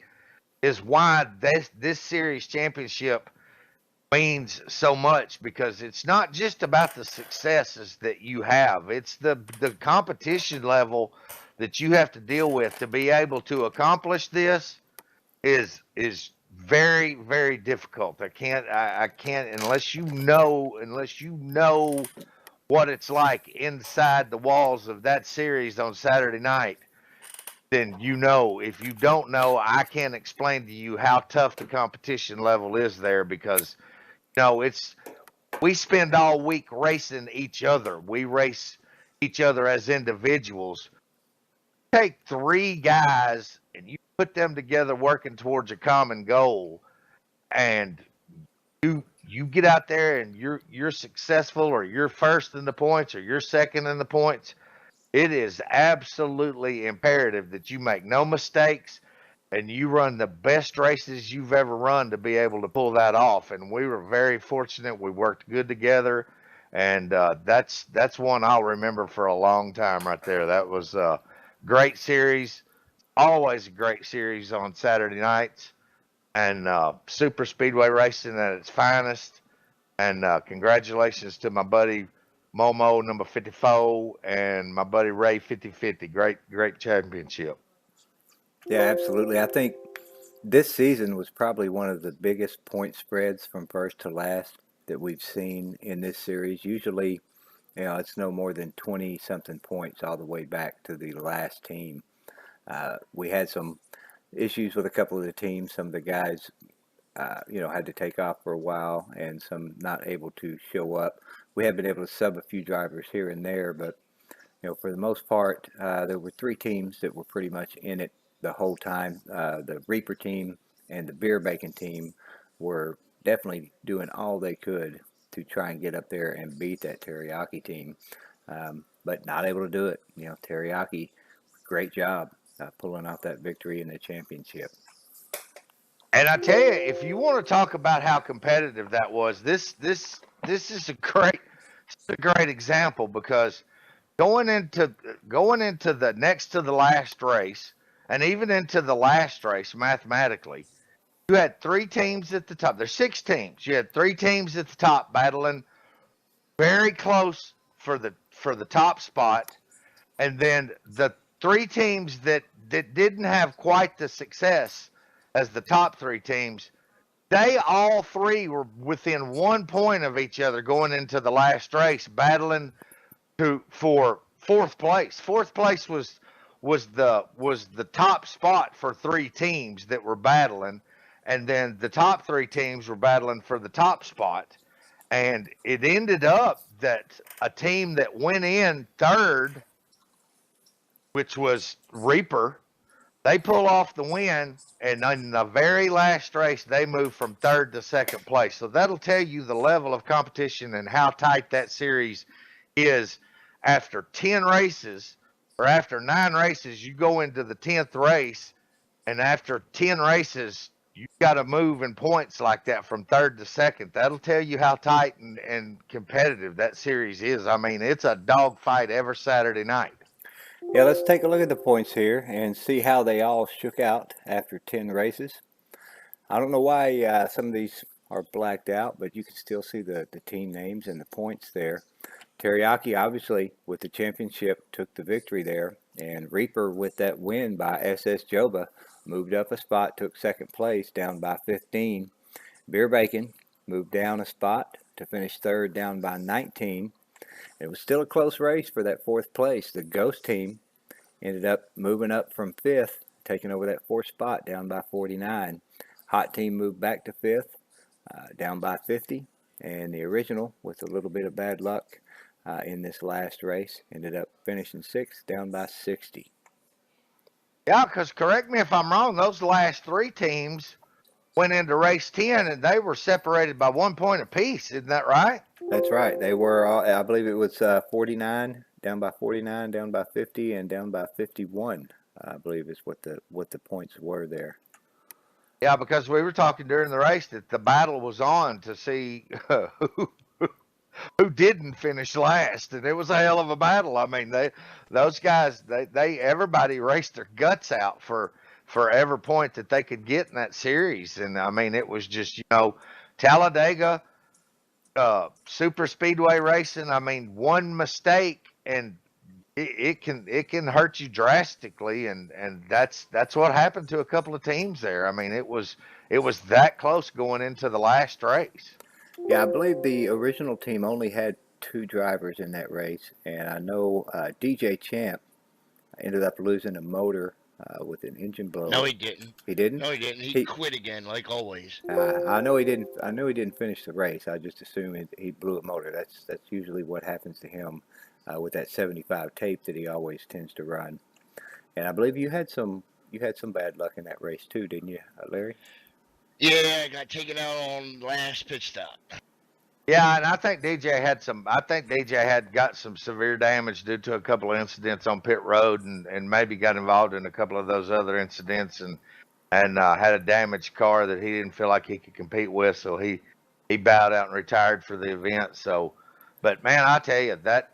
is why this series championship means so much, because it's not just about the successes that you have. It's the competition level that you have to deal with to be able to accomplish this is very, very difficult. I can't unless you know what it's like inside the walls of that series on Saturday night, then you know. If you don't know, I can't explain to you how tough the competition level is there, because it's we spend all week racing each other. We race each other as individuals. Take three guys and you put them together working towards a common goal, and you get out there and you're successful, or you're first in the points, or you're second in the points. It is absolutely imperative that you make no mistakes and you run the best races you've ever run to be able to pull that off. And we were very fortunate. We worked good together, and that's one I'll remember for a long time right there. That was a great series. Always a great series on Saturday nights, and super speedway racing at its finest. And congratulations to my buddy Momo number 54 and my buddy Ray 5050. Great championship. Yeah, absolutely. I think this season was probably one of the biggest point spreads from first to last that we've seen in this series. Usually, it's no more than 20 something points all the way back to the last team. We had some issues with a couple of the teams. Some of the guys, had to take off for a while, and some not able to show up. We have been able to sub a few drivers here and there, but for the most part, there were three teams that were pretty much in it the whole time. The Reaper team and the Beer Bacon team were definitely doing all they could to try and get up there and beat that Teriyaki team, but not able to do it. Teriyaki, great job pulling off that victory in the championship. And I tell you, if you want to talk about how competitive that was, this is a great example, because going into the next to the last race, and even into the last race, mathematically, you had three teams at the top. There's six teams. You had three teams at the top battling very close for the top spot, and then the three teams that didn't have quite the success as the top three teams, they all three were within 1 point of each other going into the last race, battling for fourth place. Fourth place was the top spot for three teams that were battling, and then the top three teams were battling for the top spot. And it ended up that a team that went in third, which was Reaper, they pull off the win, and in the very last race, they move from third to second place. So that'll tell you the level of competition and how tight that series is. After 10 races, or after 9 races, you go into the 10th race, and after 10 races, you got to move in points like that from third to second. That'll tell you how tight and competitive that series is. I mean, it's a dogfight every Saturday night. Yeah, let's take a look at the points here and see how they all shook out after 10 races. I don't know why some of these are blacked out, but you can still see the team names and the points there. Teriyaki, obviously, with the championship, took the victory there. And Reaper, with that win by SS Joba, moved up a spot, took second place, down by 15. Beer Bacon moved down a spot to finish third, down by 19. It was still a close race for that fourth place. The Ghost team ended up moving up from fifth, taking over that fourth spot down by 49. Hot team moved back to fifth, down by 50. And the original, with a little bit of bad luck in this last race, ended up finishing sixth, down by 60. Yeah, because correct me if I'm wrong, those last three teams went into race 10 and they were separated by 1 point apiece. Isn't that right? That's right. They were all, I believe it was 49, down by 49, down by 50, and down by 51. I believe is what the points were there. Yeah, because we were talking during the race that the battle was on to see who didn't finish last, and it was a hell of a battle. I mean, those guys, they everybody raced their guts out for every point that they could get in that series, and I mean, it was just Talladega, super speedway racing. I mean, one mistake and it can hurt you drastically, and that's what happened to a couple of teams there. I mean, it was that close going into the last race. Yeah, I believe the original team only had two drivers in that race, and I know DJ Champ ended up losing a motor with an engine blow. No, he didn't. He didn't. No, he didn't. He quit again, like always. I know he didn't. I knew he didn't finish the race. I just assumed he blew a motor. That's usually what happens to him with that 75 tape that he always tends to run. And I believe you had some bad luck in that race too, didn't you, Larry? Yeah, I got taken out on last pit stop. Yeah, and I think DJ had got some severe damage due to a couple of incidents on pit road, and maybe got involved in a couple of those other incidents, and had a damaged car that he didn't feel like he could compete with, so he bowed out and retired for the event. So, but man, I tell you, that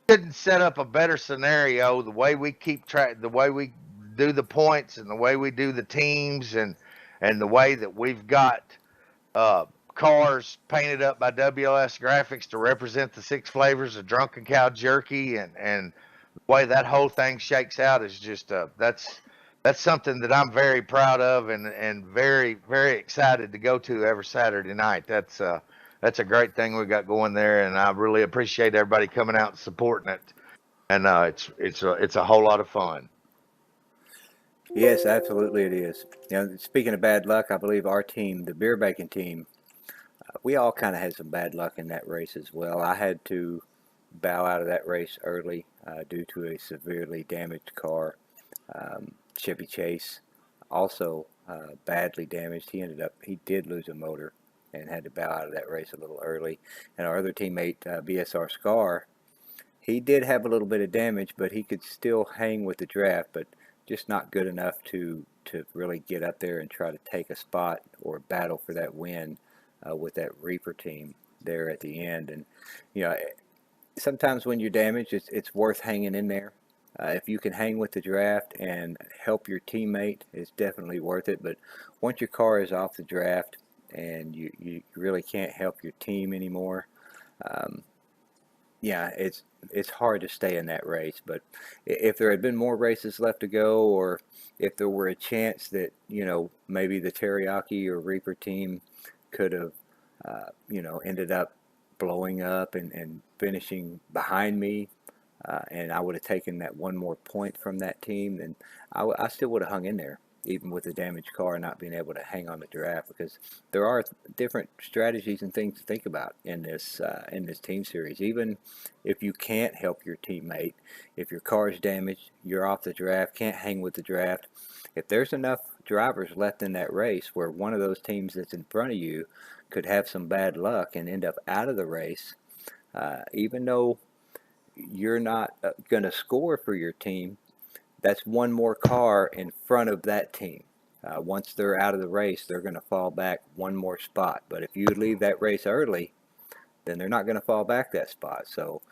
couldn't set up a better scenario. The way we keep track, the way we do the points, and the way we do the teams, and the way that we've got cars painted up by WLS Graphics to represent the 6 flavors of drunken cow jerky, and the way that whole thing shakes out is just that's something that I'm very proud of, and very, very excited to go to every Saturday night. That's a great thing we got going there, and I really appreciate everybody coming out and supporting it. And it's a whole lot of fun. Yes, absolutely it is. Speaking of bad luck, I believe our team, the beer bacon team, we all kind of had some bad luck in that race as well. I had to bow out of that race early due to a severely damaged car. Chevy Chase also badly damaged. He did lose a motor and had to bow out of that race a little early. And our other teammate, BSR Scar, he did have a little bit of damage, but he could still hang with the draft, but just not good enough to really get up there and try to take a spot or battle for that win with that Reaper team there at the end. And sometimes when you're damaged, it's worth hanging in there. If you can hang with the draft and help your teammate, it's definitely worth it. But once your car is off the draft and you really can't help your team anymore, it's hard to stay in that race. But if there had been more races left to go, or if there were a chance that maybe the Teriyaki or Reaper team could have ended up blowing up and finishing behind me, and I would have taken that one more point from that team, then I still would have hung in there, even with the damaged car not being able to hang on the draft, because there are different strategies and things to think about in this team series. Even if you can't help your teammate, if your car is damaged, you're off the draft, can't hang with the draft, if there's enough drivers left in that race where one of those teams that's in front of you could have some bad luck and end up out of the race, even though you're not going to score for your team, that's one more car in front of that team. Once they're out of the race, they're going to fall back one more spot. But if you leave that race early, then they're not going to fall back that spot. So,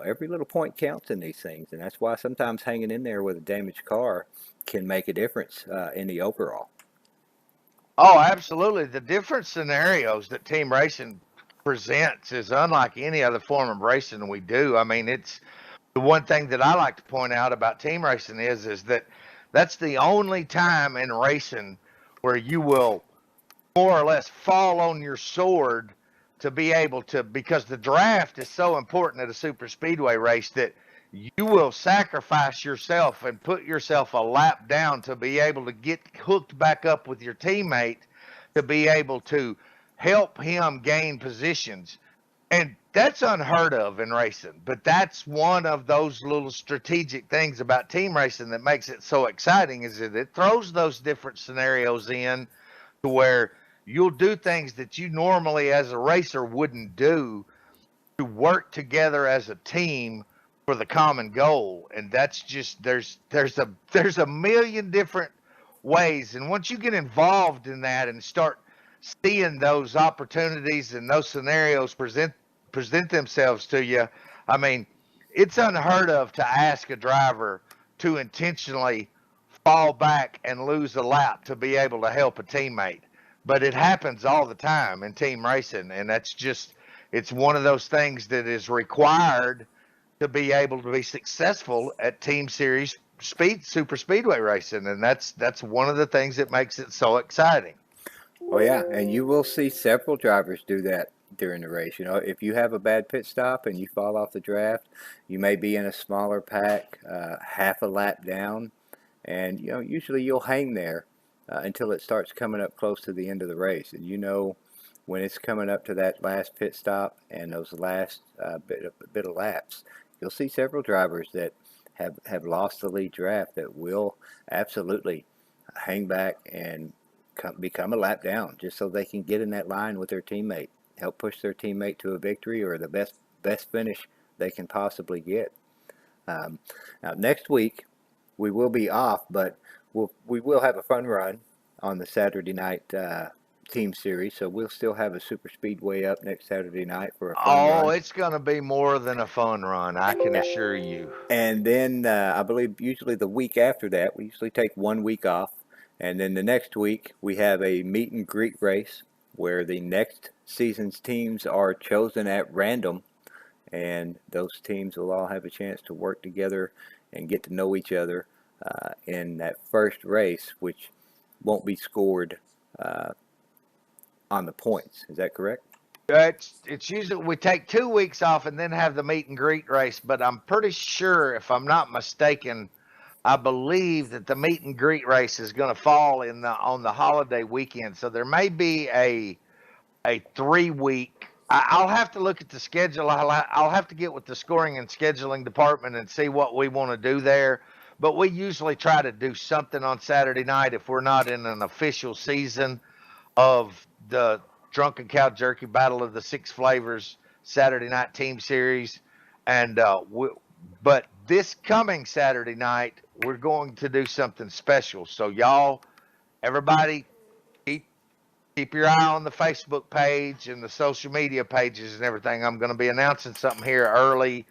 every little point counts in these things. And that's why sometimes hanging in there with a damaged car can make a difference in the overall. Oh, absolutely. The different scenarios that team racing presents is unlike any other form of racing we do. I mean, it's the one thing that I like to point out about team racing is that that's the only time in racing where you will more or less fall on your sword to be able to, because the draft is so important at a super speedway race that you will sacrifice yourself and put yourself a lap down to be able to get hooked back up with your teammate to be able to help him gain positions. And that's unheard of in racing, but that's one of those little strategic things about team racing that makes it so exciting, is that it throws those different scenarios in to where you'll do things that you normally as a racer wouldn't do to work together as a team for the common goal. And that's just, there's a million different ways, and once you get involved in that and start seeing those opportunities and those scenarios present themselves to you, I mean, it's unheard of to ask a driver to intentionally fall back and lose a lap to be able to help a teammate. But it happens all the time in team racing, and that's just, it's one of those things that is required to be able to be successful at team series super speedway racing, and that's one of the things that makes it so exciting. Oh yeah, and you will see several drivers do that during the race. You know, if you have a bad pit stop and you fall off the draft, you may be in a smaller pack, half a lap down, and you know usually you'll hang there until it starts coming up close to the end of the race, and you know when it's coming up to that last pit stop and those last bit of laps, you'll see several drivers that have lost the lead draft that will absolutely hang back and become a lap down just so they can get in that line with their teammate, help push their teammate to a victory or the best finish they can possibly get. Now next week we will be off, but we will have a fun run on the Saturday night team series, so we'll still have a super speedway up next Saturday night for a fun Oh, run. it's going to be more than a fun run, I can assure you. And then I believe usually the week after that, we usually take 1 week off. And then the next week, we have a meet and greet race where the next season's teams are chosen at random. And those teams will all have a chance to work together and get to know each other in that first race, which won't be scored on the points. Is that correct? It's usually we take 2 weeks off and then have the meet and greet race, but I'm pretty sure, if I'm not mistaken, I believe that the meet and greet race is going to fall on the holiday weekend. So there may be a 3 week. I'll have to look at the schedule. I'll have to get with the scoring and scheduling department and see what we want to do there. But we usually try to do something on Saturday night if we're not in an official season of the Drunken Cow Jerky Battle of the Six Flavors Saturday Night Team Series. And but this coming Saturday night, we're going to do something special. So y'all, everybody, keep your eye on the Facebook page and the social media pages and everything. I'm going to be announcing something here early,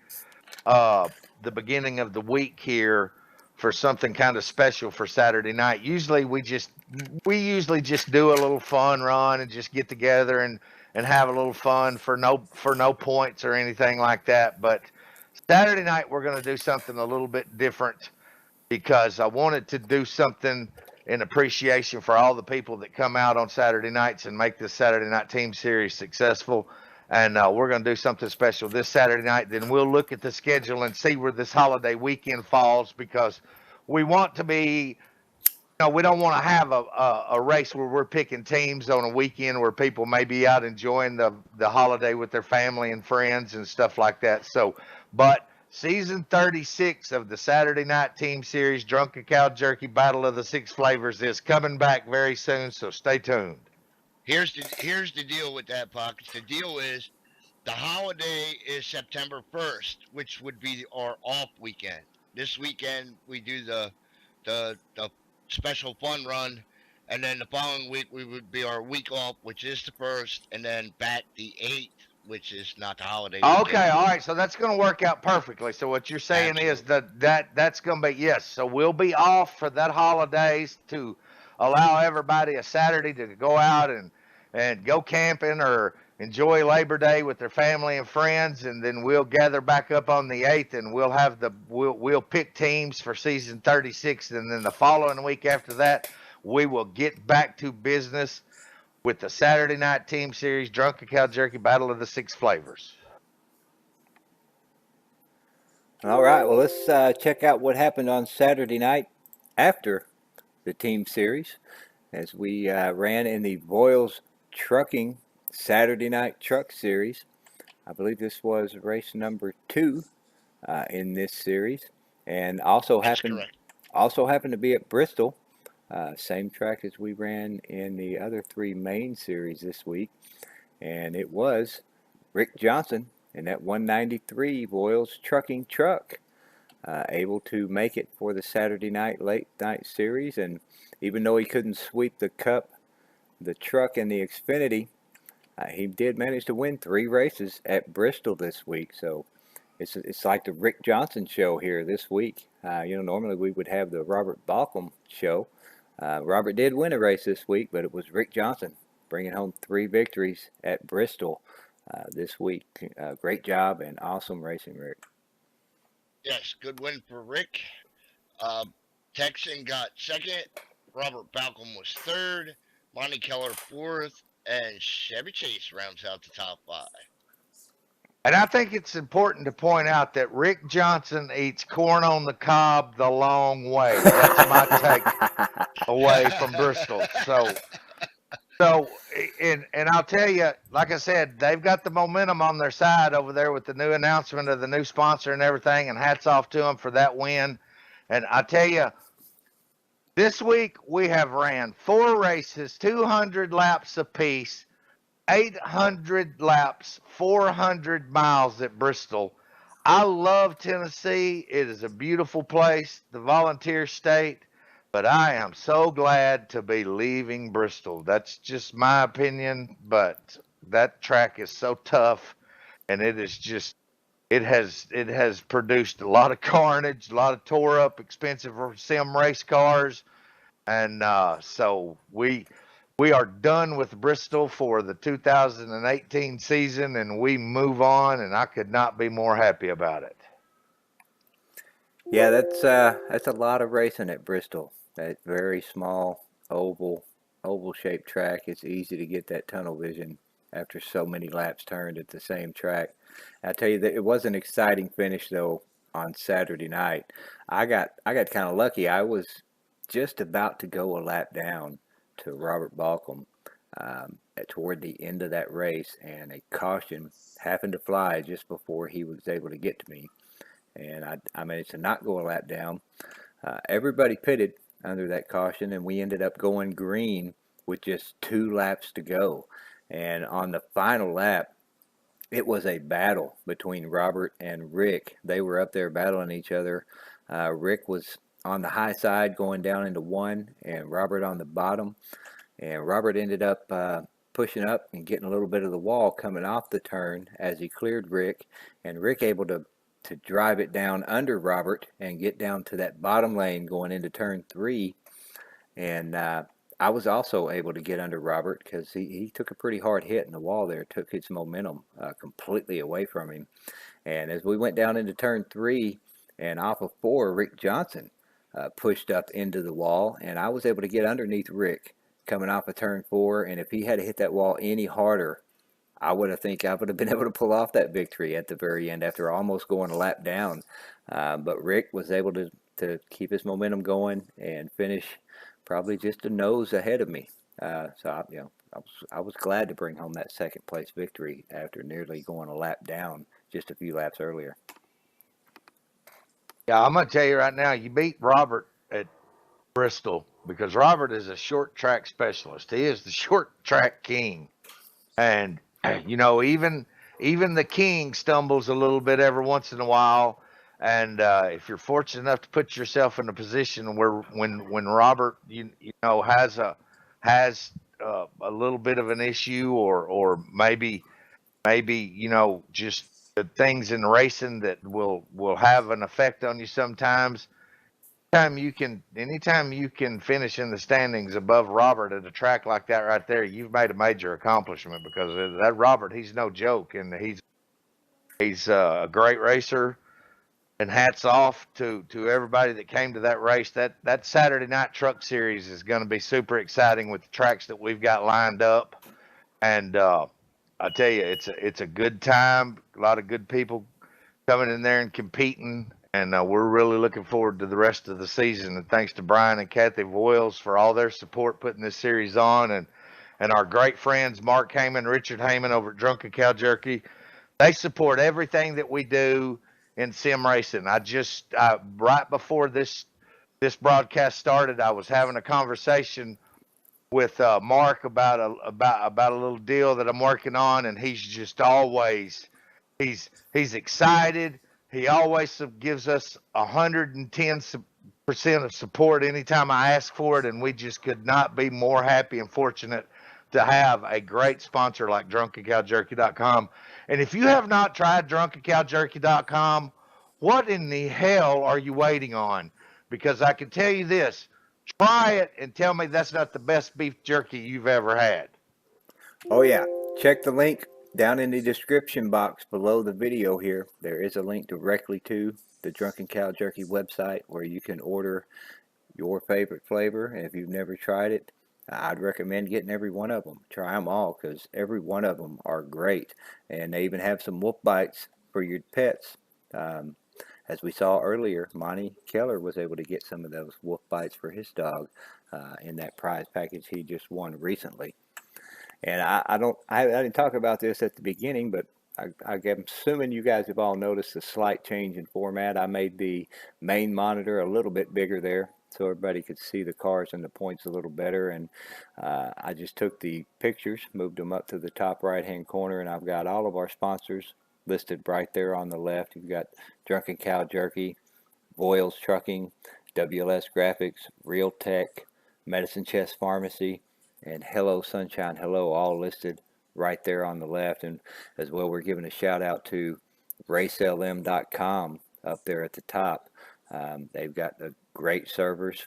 the beginning of the week here, for something kind of special for Saturday night. We usually just do a little fun run and just get together and have a little fun for no points or anything like that. But Saturday night we're going to do something a little bit different, because I wanted to do something in appreciation for all the people that come out on Saturday nights and make this Saturday Night Team Series successful. And we're going to do something special this Saturday night. Then we'll look at the schedule and see where this holiday weekend falls, because we want to be, we don't want to have a race where we're picking teams on a weekend where people may be out enjoying the holiday with their family and friends and stuff like that. So, but season 36 of the Saturday Night Team Series Drunken Cow Jerky Battle of the Six Flavors is coming back very soon, so stay tuned. Here's the deal with that, Pockets. The deal is the holiday is September 1st, which would be our off weekend. This weekend we do the special fun run, and then the following week we would be our week off, which is the 1st, and then back the 8th, which is not the holiday weekend. Okay, all right, so that's going to work out perfectly. So what you're saying is that's going to be, yes, so we'll be off for that holidays to allow everybody a Saturday to go out and go camping or enjoy Labor Day with their family and friends, and then we'll gather back up on the 8th, and we'll pick teams for season 36, and then the following week after that we will get back to business with the Saturday Night Team Series Drunken Cow Jerky Battle of the Six Flavors. All right, well, let's check out what happened on Saturday night after the team series as we ran in the Boyles Trucking Saturday Night Truck Series. I believe this was race number 2 in this series, and That's correct. also happened to be at Bristol, same track as we ran in the other 3 main series this week, and it was Rick Johnson in that 193 Boyles Trucking truck. Able to make it for the Saturday night late night series, and even though he couldn't sweep the cup, the truck, and the Xfinity, he did manage to win 3 races at Bristol this week. So it's like the Rick Johnson show here this week. Normally we would have the Robert Balcom show. Robert did win a race this week, but it was Rick Johnson bringing home 3 victories at Bristol this week. Great job and awesome racing, Rick. Yes, good win for Rick. Texan got second. Robert Balcom was third. Monte Keller fourth. And Chevy Chase rounds out the top 5. And I think it's important to point out that Rick Johnson eats corn on the cob the long way. That's my take away from Bristol. And I'll tell you, like I said, they've got the momentum on their side over there with the new announcement of the new sponsor and everything, and hats off to them for that win. And I tell you, this week we have ran 4 races, 200 laps apiece, 800 laps, 400 miles at Bristol. I love Tennessee. It is a beautiful place, the volunteer state. But I am so glad to be leaving Bristol. That's just my opinion, but that track is so tough, and it has produced a lot of carnage, a lot of tore up, expensive sim race cars, and so we are done with Bristol for the 2018 season, and we move on, and I could not be more happy about it. Yeah, that's a lot of racing at Bristol. That very small oval shaped track. It's easy to get that tunnel vision after so many laps turned at the same track. I tell you that it was an exciting finish though on Saturday night. I got kind of lucky. I was just about to go a lap down to Robert Balcom toward the end of that race, and a caution happened to fly just before he was able to get to me, and I managed to not go a lap down. Everybody pitted under that caution, and we ended up going green with just 2 laps to go. And on the final lap, it was a battle between Robert and Rick. They were up there battling each other. Rick was on the high side going down into 1, and Robert on the bottom. And Robert ended up pushing up and getting a little bit of the wall coming off the turn as he cleared Rick, and Rick able to drive it down under Robert and get down to that bottom lane going into turn 3. And I was also able to get under Robert because he took a pretty hard hit in the wall there, took his momentum completely away from him. And as we went down into turn 3 and off of 4, Rick Johnson pushed up into the wall, and I was able to get underneath Rick coming off of turn 4. And if he had hit that wall any harder, I would have been able to pull off that victory at the very end after almost going a lap down. But Rick was able to keep his momentum going and finish probably just a nose ahead of me. I was glad to bring home that second place victory after nearly going a lap down just a few laps earlier. Yeah, I'm gonna tell you right now, you beat Robert at Bristol because Robert is a short track specialist. He is the short track king, and even the king stumbles a little bit every once in a while. And if you're fortunate enough to put yourself in a position where when Robert has a little bit of an issue, or maybe just the things in racing that will have an effect on you sometimes. Anytime you can finish in the standings above Robert at a track like that right there, you've made a major accomplishment, because that Robert, he's no joke, and he's a great racer. And hats off to everybody that came to that race. That Saturday night truck series is going to be super exciting with the tracks that we've got lined up. And I tell you, it's a good time. A lot of good people coming in there and competing. And we're really looking forward to the rest of the season. And thanks to Brian and Kathy Boyles for all their support putting this series on, and our great friends Mark Heyman, Richard Heyman over at Drunken Cow Jerky. They support everything that we do in sim racing. Right before this broadcast started, I was having a conversation with Mark about a little deal that I'm working on, and he's just always he's excited. He always gives us 110% of support anytime I ask for it, and we just could not be more happy and fortunate to have a great sponsor like DrunkenCowJerky.com. And if you have not tried DrunkenCowJerky.com, what in the hell are you waiting on? Because I can tell you this: try it and tell me that's not the best beef jerky you've ever had. Oh yeah, check the link down in the description box below the video here. There is a link directly to the Drunken Cow Jerky website where you can order your favorite flavor. And if you've never tried it, I'd recommend getting every one of them. Try them all because every one of them are great. And they even have some wolf bites for your pets. Um, as we saw earlier, Monte Keller was able to get some of those wolf bites for his dog in that prize package he just won recently. And I didn't talk about this at the beginning, but I'm assuming you guys have all noticed a slight change in format. I made the main monitor a little bit bigger there so everybody could see the cars and the points a little better. And I just took the pictures, moved them up to the top right-hand corner, and I've got all of our sponsors listed right there on the left. You've got Drunken Cow Jerky, Boyles Trucking, WLS Graphics, Real Tech, Medicine Chest Pharmacy, and Hello Sunshine Hello, all listed right there on the left. And as well, we're giving a shout out to racelm.com up there at the top. They've got the great servers,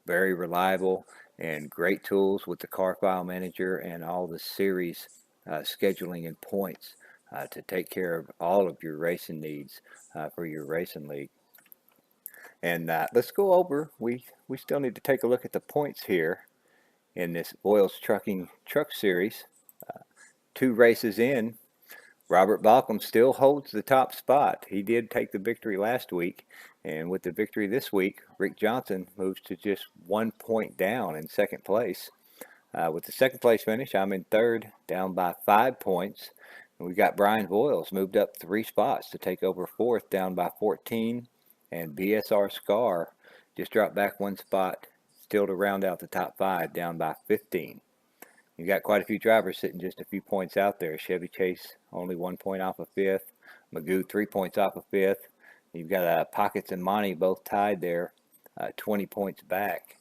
very reliable, and great tools with the car file manager and all the series scheduling and points to take care of all of your racing needs for your racing league. And let's go over, we still need to take a look at the points here in this Boyles Trucking Truck Series. 2 races in, Robert Balcom still holds the top spot. He did take the victory last week, and with the victory this week, Rick Johnson moves to just 1 point down in second place. With the second place finish, I'm in third, down by 5 points. And we've got Brian Boyles moved up 3 spots to take over fourth, down by 14. And BSR Scar just dropped back 1 spot, still to round out the top 5, down by 15. You've got quite a few drivers sitting just a few points out there. Chevy Chase only 1 point off of 5th. Magoo 3 points off of 5th. You've got Pockets and Monty both tied there, 20 points back.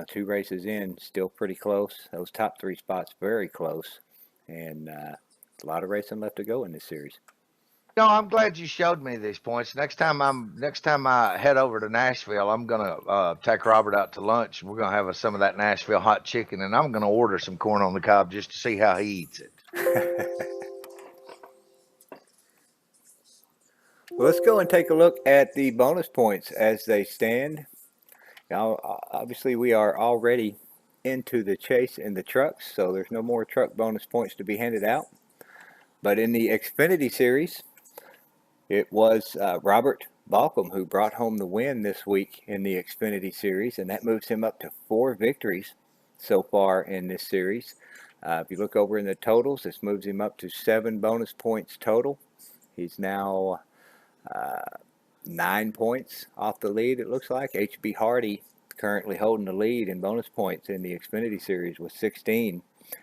2 races in, still pretty close. Those top 3 spots very close. And a lot of racing left to go in this series. No, I'm glad you showed me these points. Next time I head over to Nashville, I'm gonna take Robert out to lunch. We're gonna have some of that Nashville hot chicken, and I'm gonna order some corn on the cob just to see how he eats it. Well, let's go and take a look at the bonus points as they stand. Now, obviously, we are already into the chase in the trucks, so there's no more truck bonus points to be handed out. But in the Xfinity Series, it was Robert Balcom who brought home the win this week in the Xfinity Series, and that moves him up to 4 victories so far in this series. If you look over in the totals, this moves him up to 7 bonus points total. He's now 9 points off the lead, it looks like. HB Hardy currently holding the lead in bonus points in the Xfinity Series with 16.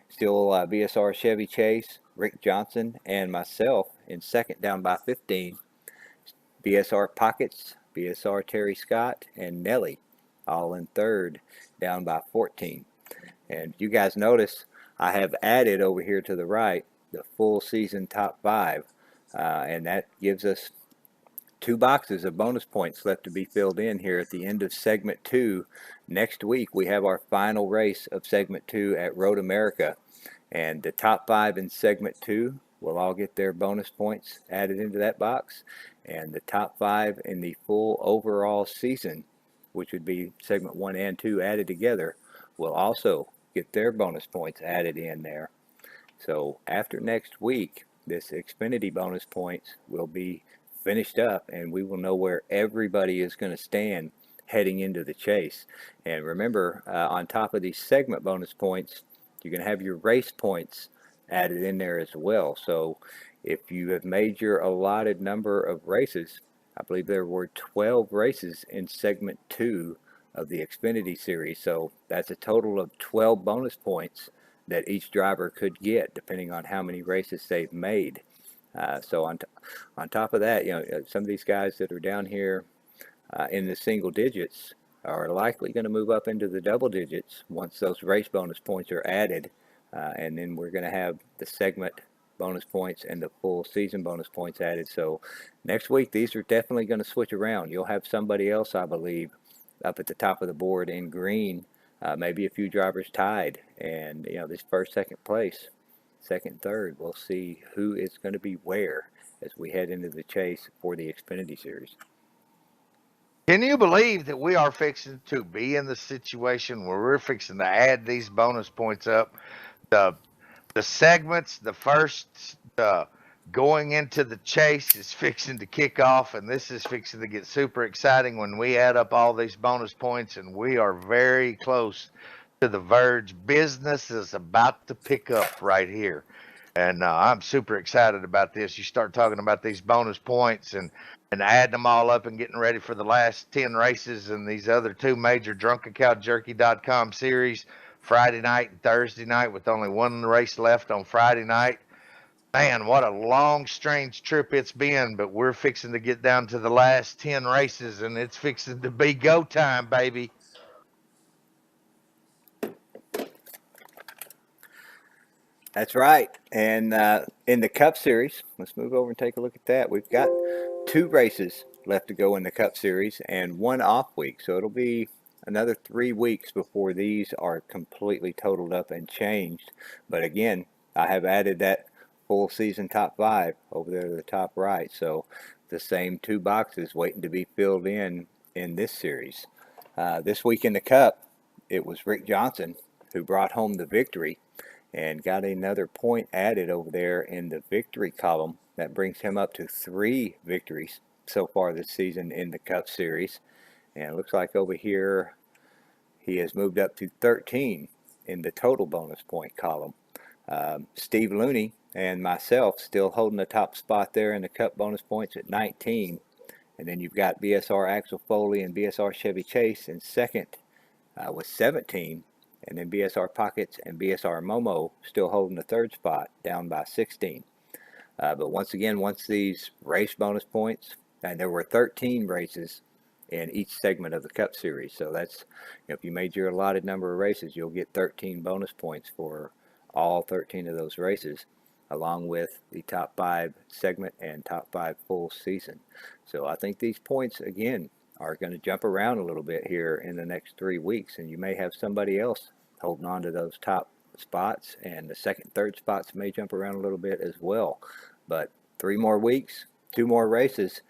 Still BSR Chevy Chase, Rick Johnson, and myself in second, down by 15. BSR Pockets, BSR Terry Scott, and Nelly all in third, down by 14. And you guys notice I have added over here to the right the full season top 5, and that gives us 2 boxes of bonus points left to be filled in here at the end of segment 2. Next week we have our final race of segment 2 at Road America, and the top 5 in segment 2 will all get their bonus points added into that box, and the top 5 in the full overall season, which would be segment 1 and 2 added together, will also get their bonus points added in there. So after next week, this Xfinity bonus points will be finished up, and we will know where everybody is going to stand heading into the chase. And remember, on top of these segment bonus points, you're going to have your race points added in there as well. So if you have made your allotted number of races, I believe there were 12 races in segment 2 of the Xfinity Series. So that's a total of 12 bonus points that each driver could get, depending on how many races they've made. So on top of that, some of these guys that are down here in the single digits are likely going to move up into the double digits once those race bonus points are added. And then we're going to have the segment bonus points and the full season bonus points added. So next week, these are definitely going to switch around. You'll have somebody else, I believe, up at the top of the board in green, maybe a few drivers tied. And, this first, second place, second, third, we'll see who is going to be where as we head into the chase for the Xfinity Series. Can you believe that we are fixing to be in the situation where we're fixing to add these bonus points up? The segments, the first going into the chase is fixing to kick off, and this is fixing to get super exciting when we add up all these bonus points, and we are very close to the verge. Business is about to pick up right here. And I'm super excited about this. You start talking about these bonus points and adding them all up and getting ready for the last 10 races and these other 2 major DrunkenCowJerky.com series, Friday night and Thursday night, with only 1 race left on Friday night. Man, what a long, strange trip it's been, but we're fixing to get down to the last 10 races, and it's fixing to be go time, baby. That's right. And in the Cup Series, let's move over and take a look at that. We've got 2 races left to go in the Cup Series and 1 off week. So it'll be another 3 weeks before these are completely totaled up and changed. But again, I have added that full season top 5 over there to the top right. So the same 2 boxes waiting to be filled in this series. This week in the Cup, it was Rick Johnson who brought home the victory and got another point added over there in the victory column. That brings him up to 3 victories so far this season in the Cup Series. And it looks like over here he has moved up to 13 in the total bonus point column. Steve Looney and myself still holding the top spot there in the Cup bonus points at 19. And then you've got BSR Axel Foley and BSR Chevy Chase in second with 17. And then BSR Pockets and BSR Momo still holding the 3rd spot, down by 16. But once again, once these race bonus points, and there were 13 races in each segment of the Cup Series. So that's, if you made your allotted number of races, you'll get 13 bonus points for all 13 of those races, along with the top 5 segment and top 5 full season. So I think these points, again, are going to jump around a little bit here in the next 3 weeks, and you may have somebody else holding on to those top spots, and the second, third spots may jump around a little bit as well. But 3 more weeks, 2 more races,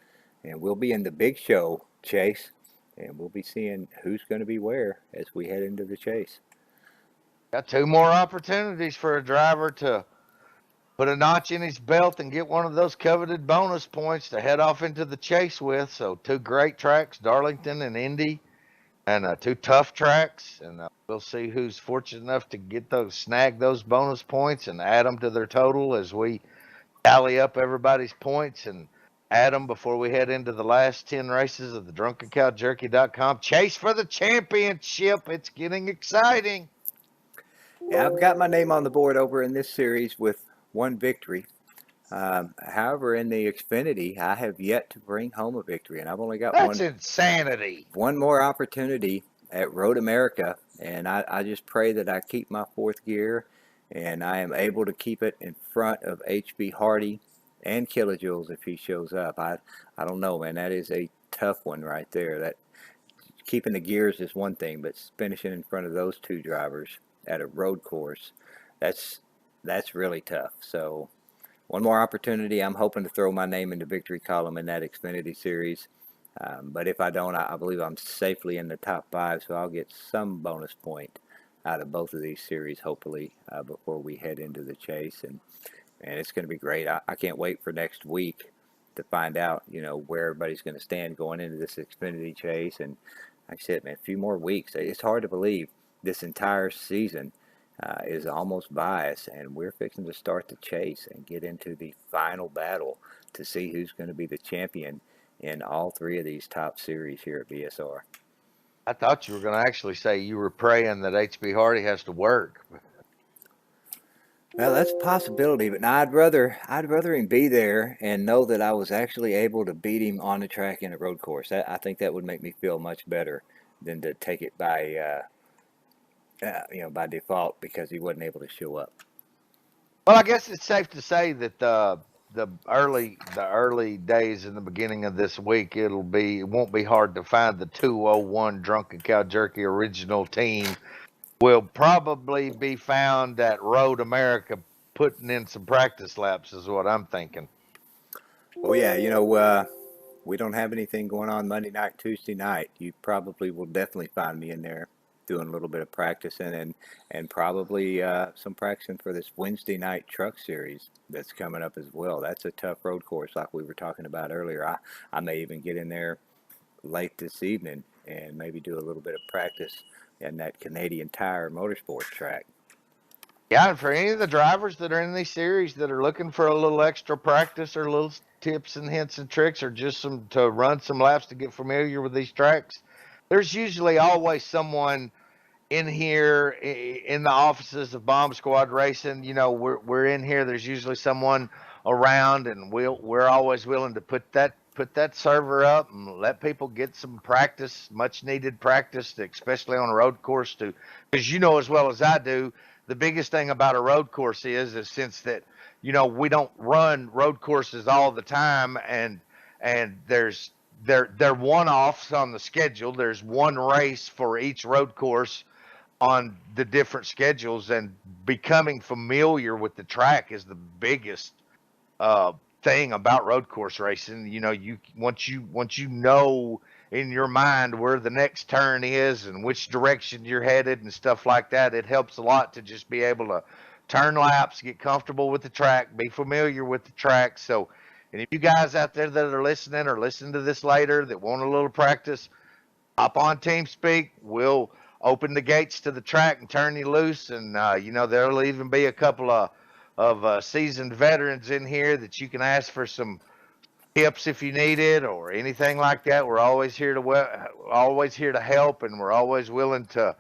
and we'll be in the big show chase, and we'll be seeing who's going to be where as we head into the chase. Got 2 more opportunities for a driver to put a notch in his belt and get one of those coveted bonus points to head off into the chase with. So 2 great tracks, Darlington and Indy, and 2 tough tracks. And we'll see who's fortunate enough to get snag those bonus points and add them to their total as we tally up everybody's points and add them before we head into the last 10 races of the DrunkenCowJerky.com chase for the championship. It's getting exciting. Yeah, I've got my name on the board over in this series with 1 victory. However, in the Xfinity, I have yet to bring home a victory, and I've only got That's insanity. one more opportunity at Road America, and I just pray that I keep my 4th gear, and I am able to keep it in front of HB Hardy and Kilojoules if he shows up. I don't know, man. That is a tough one right there. That keeping the gears is one thing, but finishing in front of those 2 drivers at a road course, that's really tough. So one more opportunity. I'm hoping to throw my name in the victory column in that Xfinity Series. But if I don't, I believe I'm safely in the top 5, so I'll get some bonus point out of both of these series, hopefully, before we head into the chase. And it's going to be great. I can't wait for next week to find out, where everybody's going to stand going into this Xfinity chase. And like I said, man, a few more weeks. It's hard to believe this entire season is almost by us, and we're fixing to start the chase and get into the final battle to see who's going to be the champion in all 3 of these top series here at BSR. I thought you were going to actually say you were praying that HB Hardy has to work. Well, that's a possibility, but now I'd rather him be there and know that I was actually able to beat him on the track in a road course. I think that would make me feel much better than to take it by by default because he wasn't able to show up. Well, I guess it's safe to say that the early days in the beginning of this week, it won't be hard to find the 201 Drunken Cow Jerky original team. Will probably be found at Road America putting in some practice laps, is what I'm thinking. Oh yeah, we don't have anything going on Monday night, Tuesday night. You probably will definitely find me in there doing a little bit of practicing and probably some practicing for this Wednesday night truck series that's coming up as well. That's a tough road course like we were talking about earlier. I may even get in there late this evening and maybe do a little bit of practice in that Canadian Tire Motorsports track. Yeah, and for any of the drivers that are in these series that are looking for a little extra practice or little tips and hints and tricks or just to run some laps to get familiar with these tracks, there's usually always someone in here in the offices of Bomb Squad Racing. We're in here. There's usually someone around, and we're always willing to put that server up and let people get some practice, much needed practice, especially on a road course too. Because as well as I do, the biggest thing about a road course is since that we don't run road courses all the time, and they're one-offs on the schedule. There's one race for each road course on the different schedules, and becoming familiar with the track is the biggest thing about road course racing. You once you know in your mind where the next turn is and which direction you're headed and stuff like that, it helps a lot to just be able to turn laps, get comfortable with the track, be familiar with the track. So, and if you guys out there that are listening or listen to this later that want a little practice, hop on TeamSpeak. We'll open the gates to the track and turn you loose. And, there'll even be a couple of seasoned veterans in here that you can ask for some tips if you need it or anything like that. We're always here to help, and we're always willing to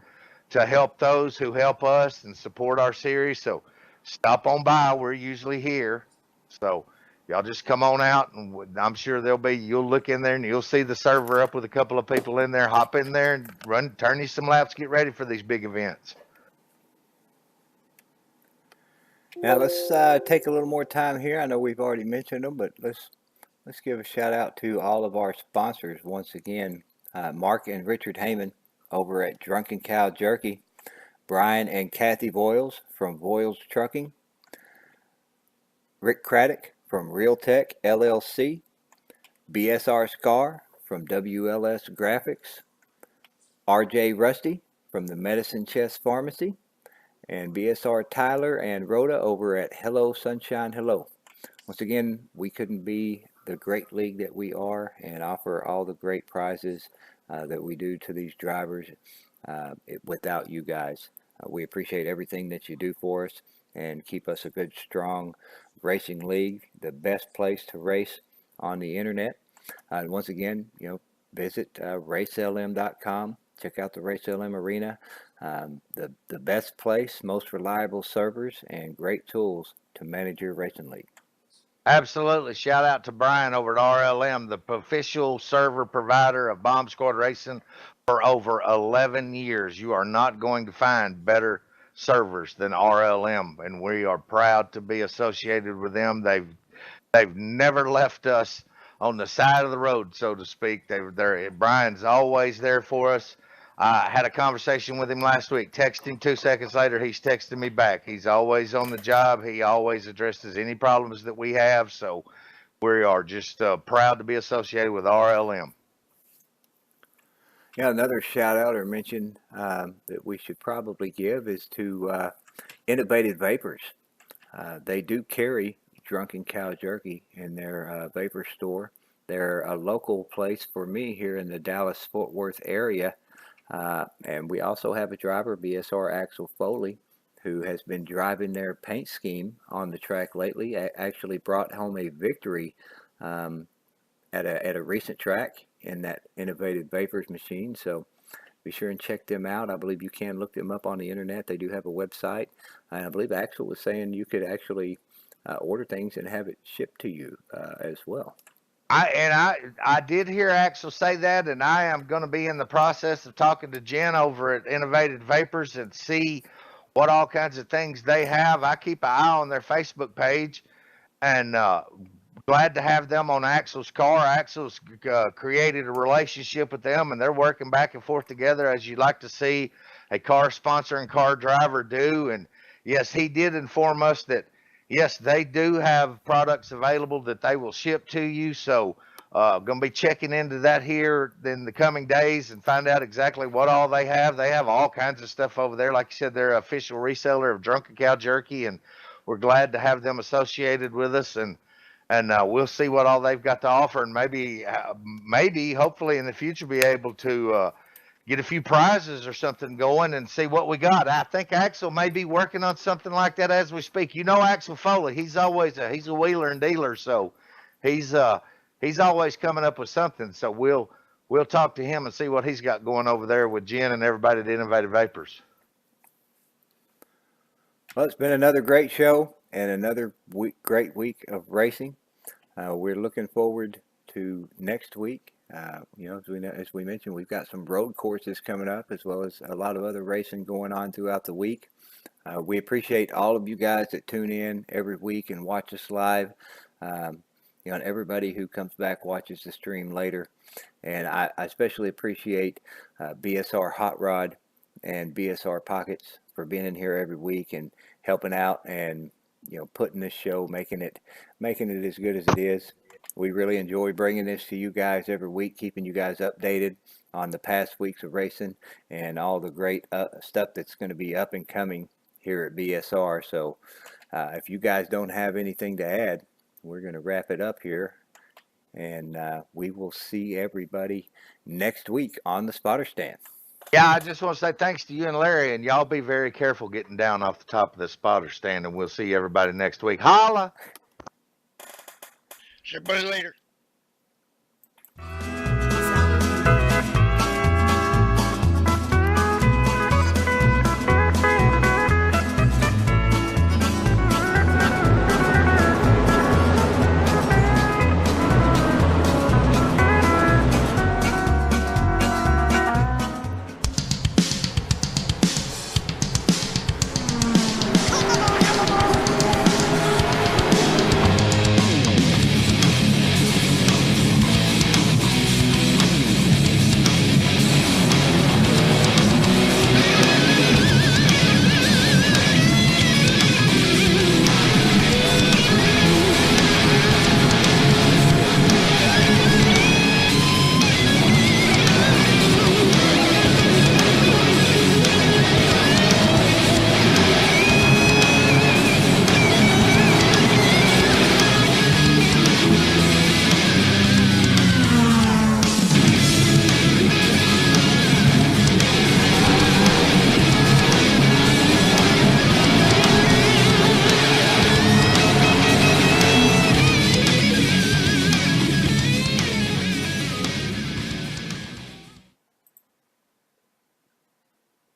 help those who help us and support our series. So stop on by. We're usually here. So y'all just come on out, and I'm sure you'll look in there and you'll see the server up with a couple of people in there. Hop in there and turn you some laps, get ready for these big events. Now let's take a little more time here. I know we've already mentioned them, but let's give a shout out to all of our sponsors once again. Mark and Richard Heyman over at Drunken Cow Jerky, Brian and Kathy Boyles from Boyles Trucking, Rick Craddock from Real Tech LLC, BSR Scar from WLS Graphics, RJ Rusty from the Medicine Chest Pharmacy, and BSR Tyler and Rhoda over at Hello Sunshine Hello. Once again, we couldn't be the great league that we are and offer all the great prizes that we do to these drivers without you guys. We appreciate everything that you do for us and keep us a good, strong racing league, the best place to race on the internet. Once again, visit racelm.com. Check out the RaceLM Arena. The best place, most reliable servers, and great tools to manage your racing league. Absolutely. Shout out to Brian over at RLM, the official server provider of Bomb Squad Racing for over 11 years. You are not going to find better servers than RLM, and we are proud to be associated with them. They've never left us on the side of the road, so to speak. Brian's always there for us. I had a conversation with him last week. Texted him 2 seconds later. He's texting me back. He's always on the job. He always addresses any problems that we have. So we are just proud to be associated with RLM. Yeah, another shout out or mention that we should probably give is to Innovative Vapors. They do carry Drunken Cow Jerky in their vapor store. They're a local place for me here in the Dallas-Fort Worth area. And we also have a driver, BSR Axel Foley, who has been driving their paint scheme on the track lately. Actually brought home a victory um, at a recent track in that Innovative Vapors machine. So be sure and check them out. I believe you can look them up on the internet. They do have a website. And I believe Axel was saying you could actually order things and have it shipped to you as well. I did hear Axel say that, and I am going to be in the process of talking to Jen over at Innovative Vapors and see what all kinds of things they have. I keep an eye on their Facebook page, and glad to have them on Axel's car. Axel's created a relationship with them, and they're working back and forth together as you like to see a car sponsor and car driver do. And yes, he did inform us that yes, they do have products available that they will ship to you. So going to be checking into that here in the coming days and find out exactly what all they have. They have all kinds of stuff over there. Like you said, they're an official reseller of Drunken Cow Jerky, and we're glad to have them associated with us. And we'll see what all they've got to offer, and maybe, hopefully, in the future, be able to get a few prizes or something going and see what we got. I think Axel may be working on something like that as we speak. You know, Axel Foley, he's a wheeler and dealer, so he's always coming up with something. So we'll talk to him and see what he's got going over there with Jen and everybody at Innovative Vapors. Well, it's been another great show and another great week of racing. We're looking forward to next week. As we mentioned, we've got some road courses coming up as well as a lot of other racing going on throughout the week. We appreciate all of you guys that tune in every week and watch us live. And everybody who comes back watches the stream later. And I especially appreciate BSR Hot Rod and BSR Pockets for being in here every week and helping out and putting this show, making it as good as it is. We really enjoy bringing this to you guys every week, keeping you guys updated on the past weeks of racing and all the great stuff that's going to be up and coming here at BSR. So if you guys don't have anything to add, we're going to wrap it up here, and we will see everybody next week on the spotter stand. Yeah, I just want to say thanks to you and Larry, and y'all be very careful getting down off the top of the spotter stand, and we'll see everybody next week. Holla! See everybody later.